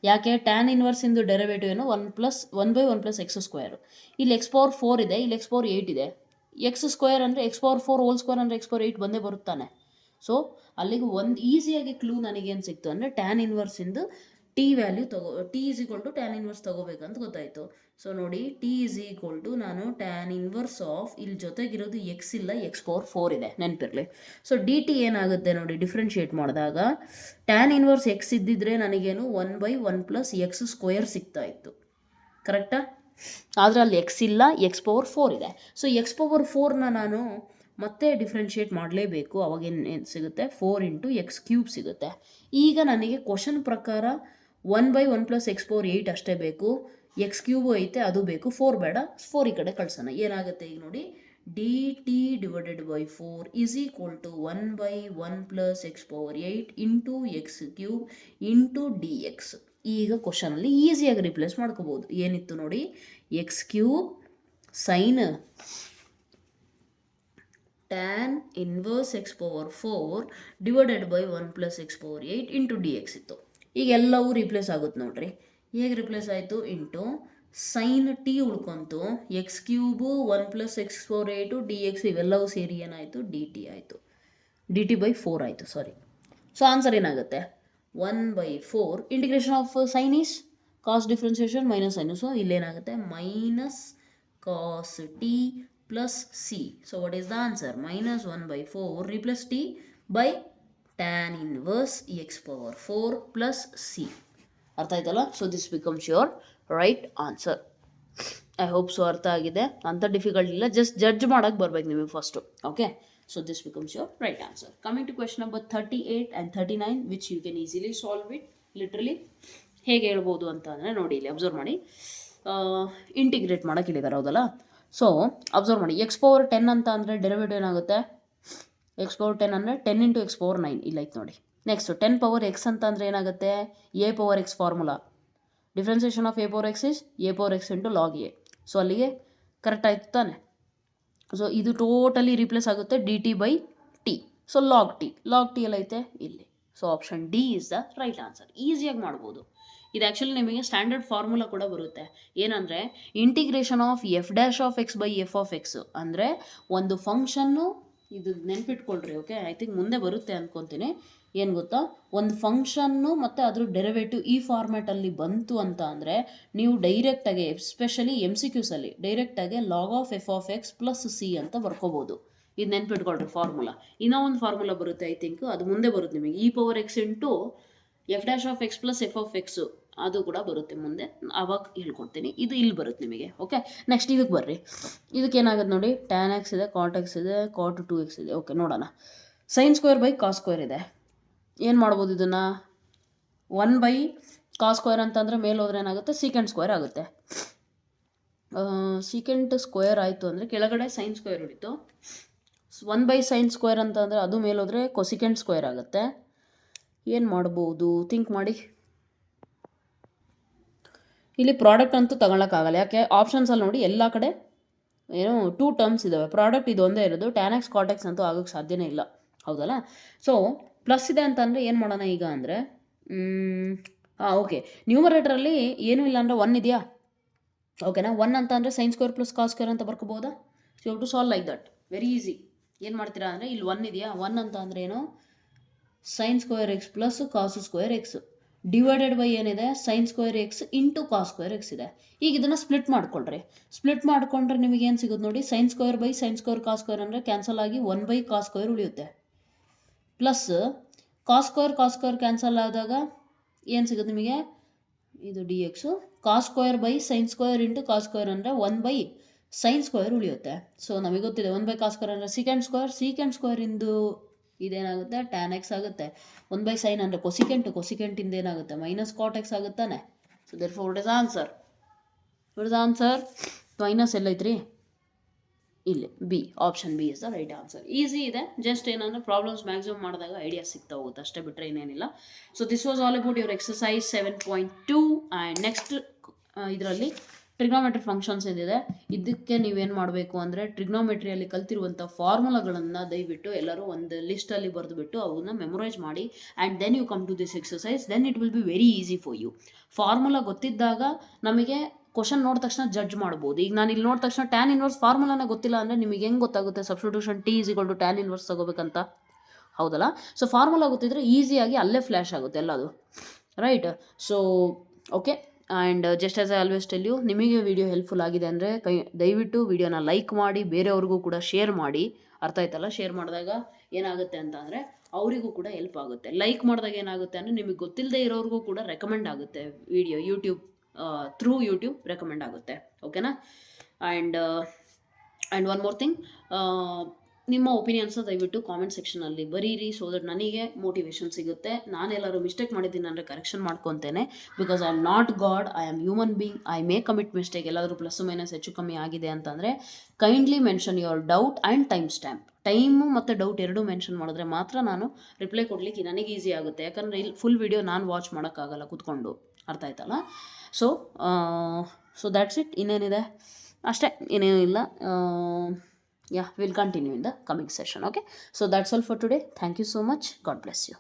ಯಾಕೆ? ಟ್ಯಾನ್ ಇನ್ವರ್ಸಿಂದು ಡೆರಿವೇಟಿವ್ ಏನು, 1/1 + x². ಇಲ್ಲಿ x⁴ ಇದೆ, ಇಲ್ಲಿ x⁴ ಇದೆ. x² ಅಂದರೆ x⁴ ಹೋಲ್ ಸ್ಕ್ವೇರ್ ಅಂದರೆ x⁴ ಬಂದೇ ಬರುತ್ತಾನೆ. ಸೊ ಅಲ್ಲಿಗೆ ಒಂದು ಈಸಿಯಾಗಿ ಕ್ಲೂ ನನಗೇನು ಸಿಕ್ತು ಅಂದರೆ ಟ್ಯಾನ್ ಇನ್ವರ್ಸಿಂದು t value t is equal to tan inverse ತೊಗೋಬೇಕಂತ ಗೊತ್ತಾಯಿತು. ಸೊ ನೋಡಿ, ಟಿ ಈಸ್ ಈಕ್ವಲ್ ಟು ನಾನು ಟ್ಯಾನ್ ಇನ್ವರ್ಸ್ ಆಫ್, ಇಲ್ಲಿ ಜೊತೆಗಿರೋದು ಎಕ್ಸ್ ಇಲ್ಲ, x⁴ ಇದೆ, ನೆನಪಿರಲಿ. ಸೊ ಡಿ ಟಿ ಏನಾಗುತ್ತೆ ನೋಡಿ, ಡಿಫ್ರೆನ್ಷಿಯೇಟ್ ಮಾಡಿದಾಗ ಟ್ಯಾನ್ ಇನ್ವರ್ಸ್ ಎಕ್ಸ್ ಇದ್ದಿದ್ರೆ ನನಗೇನು 1/1 + x² ಸಿಗ್ತಾ ಇತ್ತು, ಕರೆಕ್ಟಾ? ಆದರೆ ಅಲ್ಲಿ ಎಕ್ಸ್ ಇಲ್ಲ, x⁴ ಇದೆ. ಸೊ x⁴ ನಾನು ಮತ್ತೆ ಡಿಫ್ರೆನ್ಷಿಯೇಟ್ ಮಾಡಲೇಬೇಕು. ಅವಾಗ ಏನು ಸಿಗುತ್ತೆ 4 × x³ ಸಿಗುತ್ತೆ. ಈಗ ನನಗೆ ಕ್ವಶನ್ ಪ್ರಕಾರ 1/1 + x⁴ ಅಷ್ಟೇ ಬೇಕು. x³ ಐತೆ ಅದು ಬೇಕು, 4 ಬೇಡ. 4 ಈ ಕಡೆ ಕಳ್ಸೋಣ. ಏನಾಗುತ್ತೆ ಈಗ ನೋಡಿ, dt / 4 is equal to 1/1 + x⁴ × x³ × dx. ಈಗ ಕ್ವಶನಲ್ಲಿ ಈಸಿಯಾಗಿ ರಿಪ್ಲೇಸ್ ಮಾಡ್ಕೋಬೋದು. ಏನಿತ್ತು ನೋಡಿ, x³ sin tan inverse x⁴ divided by 1 + x⁴ × dx ಇತ್ತು. ಈಗ ಎಲ್ಲವೂ ರಿಪ್ಲೇಸ್ ಆಗುತ್ತೆ ನೋಡ್ರಿ. ಹೇಗೆ ರಿಪ್ಲೇಸ್ ಆಯಿತು, into sine T ಉಳ್ಕೊಂತು, x³ 1 + x⁴ dx ಇವೆಲ್ಲವೂ ಸೇರಿ ಏನಾಯಿತು, dt ಆಯಿತು, dt/4 ಆಯಿತು, ಸಾರಿ. ಸೊ ಆನ್ಸರ್ ಏನಾಗುತ್ತೆ, 1/4 integration of sine is cos differentiation minus sine. So ಇಲ್ಲೇನಾಗುತ್ತೆ, minus cos t plus C. So what is the answer, -1/4 replace t by tan inverse x⁴ plus c. ಅರ್ಥ ಆಯ್ತಲ್ಲ. So this becomes your right answer. I hope so ಅರ್ಥ ಆಗಿದೆ. ಅಂಥ difficult ಇಲ್ಲ, just judge ಮಾಡೋಕ್ಕೆ ಬರ್ಬೇಕು ನಿಮಗೆ first. Okay, so this becomes your right answer. Coming to question number 38 and 39 which you can easily solve it. Literally ಹೇಗೆ ಹೇಳ್ಬೋದು ಅಂತ ಅಂದರೆ ನೋಡಿ, ಇಲ್ಲಿ ಅಬ್ಸರ್ವ್ ಮಾಡಿ, ಇಂಟಿಗ್ರೇಟ್ ಮಾಡೋಕೆ ಹೇಳಿದ್ದಾರೆ, ಹೌದಲ್ಲ. ಸೊ ಅಬ್ಸರ್ವ್ ಮಾಡಿ, x⁴ ಅಂತ ಅಂದರೆ ಡೆರಿವೇಟಿವ್ ಏನಾಗುತ್ತೆ, x⁴ ಅಂದರೆ 10 × x⁴ ಇಲ್ಲ ಐತೆ ನೋಡಿ. ನೆಕ್ಸ್ಟ್ 10⁻x ಅಂತ ಅಂದರೆ ಏನಾಗುತ್ತೆ, a⁻x formula. Differentiation of a⁻x is a⁻x × log a. So ಅಲ್ಲಿಗೆ ಕರೆಕ್ಟ್ ಆಯ್ತು ತಾನೆ. ಸೊ ಇದು ಟೋಟಲಿ ರಿಪ್ಲೇಸ್ ಆಗುತ್ತೆ dt/t. ಸೊ ಲಾಗ್ ಟಿ ಎಲ್ಲ ಐತೆ ಇಲ್ಲಿ. So option D is the right answer. ಈಸಿಯಾಗಿ ಮಾಡ್ಬೋದು. ಇದು ಆ್ಯಕ್ಚುಲಿ ನಿಮಗೆ ಸ್ಟ್ಯಾಂಡರ್ಡ್ ಫಾರ್ಮುಲಾ ಕೂಡ ಬರುತ್ತೆ. ಏನಂದರೆ ಇಂಟಿಗ್ರೇಷನ್ ಆಫ್ f'(x/f(x) ಅಂದರೆ ಒಂದು ಫಂಕ್ಷನ್ನು, ಇದು ನೆನ್ಪಿಟ್ಕೊಳ್ರಿ. ಓಕೆ, ಐ ಥಿಂಕ್ ಮುಂದೆ ಬರುತ್ತೆ ಅಂದ್ಕೊತೀನಿ. ಏನು ಗೊತ್ತಾ, ಒಂದು ಫಂಕ್ಷನ್ನು ಮತ್ತು ಅದ್ರ ಡೆರಿವೇಟಿವ್ ಈ ಫಾರ್ಮ್ಯಾಟಲ್ಲಿ ಬಂತು ಅಂತ ಅಂದರೆ ನೀವು ಡೈರೆಕ್ಟಾಗಿ, ಎಸ್ಪೆಷಲಿ MCQಸಲ್ಲಿ ಡೈರೆಕ್ಟಾಗಿ log of f(x + c) ಅಂತ ಬರ್ಕೋಬೋದು. ಇದು ನೆನ್ಪಿಟ್ಕೊಳ್ರಿ ಫಾರ್ಮುಲಾ. ಇನ್ನೂ ಒಂದು ಫಾರ್ಮುಲಾ ಬರುತ್ತೆ, ಐ ಥಿಂಕ್ ಅದು ಮುಂದೆ ಬರುತ್ತೆ ನಿಮಗೆ, e⁻x × f'(x + f(x) ಅದು ಕೂಡ ಬರುತ್ತೆ ಮುಂದೆ, ಆವಾಗ ಹೇಳ್ಕೊಡ್ತೀನಿ. ಇದು ಇಲ್ಲಿ ಬರುತ್ತೆ ನಿಮಗೆ. ಓಕೆ, ನೆಕ್ಸ್ಟ್ ಇದಕ್ಕೆ ಬರ್ರಿ. ಇದಕ್ಕೆ ಏನಾಗುತ್ತೆ ನೋಡಿ, tan x ಇದೆ, cot x ಇದೆ, cot 2x ಇದೆ. ಓಕೆ, ನೋಡೋಣ. sin² / cos² ಇದೆ. ಏನು ಮಾಡ್ಬೋದು ಇದನ್ನು, 1/cos² ಅಂತಂದರೆ ಮೇಲೆ ಹೋದ್ರೆ ಏನಾಗುತ್ತೆ, sec² ಆಗುತ್ತೆ. sec² ಆಯಿತು ಅಂದರೆ ಕೆಳಗಡೆ sin² ಉಳಿತು. 1/sin² ಅಂತಂದರೆ ಅದು ಮೇಲೆ ಹೋದರೆ cosec² ಆಗುತ್ತೆ. ಏನು ಮಾಡ್ಬೋದು, ಥಿಂಕ್ ಮಾಡಿ. ಇಲ್ಲಿ ಪ್ರಾಡಕ್ಟ್ ಅಂತೂ ತಗೊಳಕ್ಕಾಗಲ್ಲ, ಯಾಕೆ ಆಪ್ಷನ್ಸಲ್ಲಿ ನೋಡಿ ಎಲ್ಲ ಕಡೆ ಏನೋ 2 ಟರ್ಮ್ಸ್ ಇದ್ದಾವೆ. ಪ್ರಾಡಕ್ಟ್ ಇದು ಒಂದೇ ಇರೋದು, tan x cot x ಅಂತೂ ಆಗೋಕ್ಕೆ ಸಾಧ್ಯನೇ ಇಲ್ಲ, ಹೌದಲ್ಲ. ಸೊ ಪ್ಲಸ್ ಇದೆ ಅಂತಂದರೆ ಏನು ಮಾಡೋಣ ಈಗ ಅಂದರೆ, ಓಕೆ, ನ್ಯೂಮರೇಟರಲ್ಲಿ ಏನೂ ಇಲ್ಲ ಅಂದರೆ 1 ಇದೆಯಾ, ಓಕೆನಾ. 1 ಅಂತ ಅಂದರೆ sin² + cos² ಅಂತ ಬರ್ಕೋಬೋದಾ. So you to solve like that, very easy. ಏನು ಮಾಡ್ತೀರಾ ಅಂದರೆ, ಇಲ್ಲಿ 1 ಇದೆಯಾ, 1 ಅಂತ ಅಂದರೆ ಏನು, sin² x + cos² x divided by ಏನಿದೆ, sin² x × cos² x ಇದೆ. ಈಗ ಇದನ್ನು ಸ್ಪ್ಲಿಟ್ ಮಾಡ್ಕೊಳ್ರಿ. ಸ್ಪ್ಲಿಟ್ ಮಾಡಿಕೊಂಡ್ರೆ ನಿಮಗೇನು ಸಿಗುತ್ತೆ ನೋಡಿ, sin² / sin² cos² ಅಂದರೆ ಕ್ಯಾನ್ಸಲ್ ಆಗಿ 1/cos² ಉಳಿಯುತ್ತೆ. ಪ್ಲಸ್ cos² ಕ್ಯಾನ್ಸಲ್ ಆದಾಗ ಏನು ಸಿಗುತ್ತೆ ನಿಮಗೆ, ಇದು dx. cos² / sin² × cos² ಅಂದರೆ 1/sin² ಉಳಿಯುತ್ತೆ. ಸೊ ನಮಗೆ ಗೊತ್ತಿದೆ 1/cos² ಅಂದರೆ secant² ಇಂದು ಇದೇನಾಗುತ್ತೆ, tan x ಆಗುತ್ತೆ. 1/sin ಅಂದರೆ cosecant ಇಂದ ಏನಾಗುತ್ತೆ, -cot x ಆಗುತ್ತಾನೆ. So therefore what is the answer? What is the answer? Minus ಎಲ್ಲೈತ್ರಿ, ಇಲ್ಲಿ b, option b is the right answer. Easy ಇದೆ, ಜಸ್ಟ್ ಏನಂದರೆ ಪ್ರಾಬ್ಲಮ್ಸ್ ಮ್ಯಾಕ್ಸಿಮಮ್ ಮಾಡಿದಾಗ ಐಡಿಯಾ ಸಿಗ್ತಾ ಹೋಗುತ್ತೆ, ಅಷ್ಟೇ ಬಿಟ್ಟರೆ ಇನ್ನೇನಿಲ್ಲ. So this was all about your exercise 7.2. And next ಇದರಲ್ಲಿ ಟ್ರಿಗ್ನೋಮೆಟ್ರಿ ಫಂಕ್ಷನ್ಸ್ ಏನಿದೆ, ಇದಕ್ಕೆ ನೀವೇನು ಮಾಡಬೇಕು ಅಂದರೆ ಟ್ರಿಗ್ನೋಮೆಟ್ರಿಯಲ್ಲಿ ಕಲ್ತಿರುವಂಥ ಫಾರ್ಮುಲಾಗಳನ್ನು ದಯವಿಟ್ಟು ಎಲ್ಲರೂ ಒಂದು ಲಿಸ್ಟಲ್ಲಿ ಬರೆದುಬಿಟ್ಟು ಅವನ್ನ ಮೆಮೊರೈಸ್ ಮಾಡಿ. And then you come to this exercise, then it will be very easy for you. Formula ಗೊತ್ತಿದ್ದಾಗ ನಮಗೆ ಕ್ವಶನ್ ನೋಡಿದ ತಕ್ಷಣ ಜಡ್ಜ್ ಮಾಡ್ಬೋದು. ಈಗ ನಾನು ಇಲ್ಲಿ ನೋಡಿದ ತಕ್ಷಣ tan ಇನ್ವರ್ಸ್ ಫಾರ್ಮುಲಾನೇ ಗೊತ್ತಿಲ್ಲ ಅಂದರೆ ನಿಮಗೆ ಹೆಂಗೆ ಗೊತ್ತಾಗುತ್ತೆ ಸಬ್ಸ್ಟಿಟ್ಯೂಷನ್ t = tan ಇನ್ವರ್ಸ್ ತಗೋಬೇಕಂತ, ಹೌದಲ್ಲ. ಸೊ ಫಾರ್ಮುಲಾ ಗೊತ್ತಿದ್ರೆ ಈಸಿಯಾಗಿ ಅಲ್ಲೇ ಫ್ಲ್ಯಾಶ್ ಆಗುತ್ತೆ ಎಲ್ಲದು, right. So okay, and just as I always tell you, ನಿಮಗೆ ವಿಡಿಯೋ ಹೆಲ್ಪ್ಫುಲ್ ಆಗಿದೆ ಅಂದರೆ ದಯವಿಟ್ಟು ವಿಡಿಯೋನ ಲೈಕ್ ಮಾಡಿ, ಬೇರೆಯವ್ರಿಗೂ ಕೂಡ ಶೇರ್ ಮಾಡಿ. ಅರ್ಥ ಆಯ್ತಲ್ಲ. ಶೇರ್ ಮಾಡಿದಾಗ ಏನಾಗುತ್ತೆ ಅಂತ ಅಂದರೆ ಅವರಿಗೂ ಕೂಡ ಹೆಲ್ಪ್ ಆಗುತ್ತೆ. ಲೈಕ್ ಮಾಡಿದಾಗ ಏನಾಗುತ್ತೆ ಅಂದರೆ ನಿಮಗೆ ಗೊತ್ತಿಲ್ಲದೆ ಇರೋರಿಗೂ ಕೂಡ ರೆಕಮೆಂಡ್ ಆಗುತ್ತೆ ವಿಡಿಯೋ, ಥ್ರೂ ಯೂಟ್ಯೂಬ್ ರೆಕಮೆಂಡ್ ಆಗುತ್ತೆ. ಓಕೆನಾ. ಆ್ಯಂಡ್ ಒನ್ ಮೋರ್ ಥಿಂಗ್, ನಿಮ್ಮ ಒಪಿನಿಯನ್ಸ್ ದಯವಿಟ್ಟು ಕಾಮೆಂಟ್ ಸೆಕ್ಷನಲ್ಲಿ ಬರೀರಿ, ಸೊ ದಟ್ ನನಗೆ ಮೋಟಿವೇಶನ್ ಸಿಗುತ್ತೆ. ನಾನೆಲ್ಲರೂ ಮಿಸ್ಟೇಕ್ ಮಾಡಿದ್ದೀನಿ ಅಂದರೆ ಕರೆಕ್ಷನ್ ಮಾಡ್ಕೊತೇನೆ. Because I am not God, I am human being, I may commit mistake. ಎಲ್ಲಾದರೂ ಪ್ಲಸ್ ಮೈನಸ್ ಹೆಚ್ಚು ಕಮ್ಮಿ ಆಗಿದೆ ಅಂತಂದರೆ kindly mention your doubt and time stamp. Time ಮತ್ತು ಡೌಟ್ ಎರಡೂ ಮೆನ್ಷನ್ ಮಾಡಿದ್ರೆ ಮಾತ್ರ ನಾನು ರಿಪ್ಲೈ ಕೊಡಲಿಕ್ಕೆ ನನಗೆ ಈಸಿ ಆಗುತ್ತೆ. ಯಾಕಂದರೆ ಇಲ್ಲಿ ಫುಲ್ ವಿಡಿಯೋ ನಾನು ವಾಚ್ ಮಾಡೋಕ್ಕಾಗಲ್ಲ ಕೂತ್ಕೊಂಡು, ಅರ್ಥ ಆಯ್ತಲ್ಲ. ಸೊ ದ್ಯಾಟ್ಸ್ ಇಟ್. ಇನ್ನೇನಿದೆ ಅಷ್ಟೇ, ಇನ್ನೇನು ಇಲ್ಲ. Yeah, we'll continue in the coming session. Okay, so that's all for today. Thank you so much. God bless you.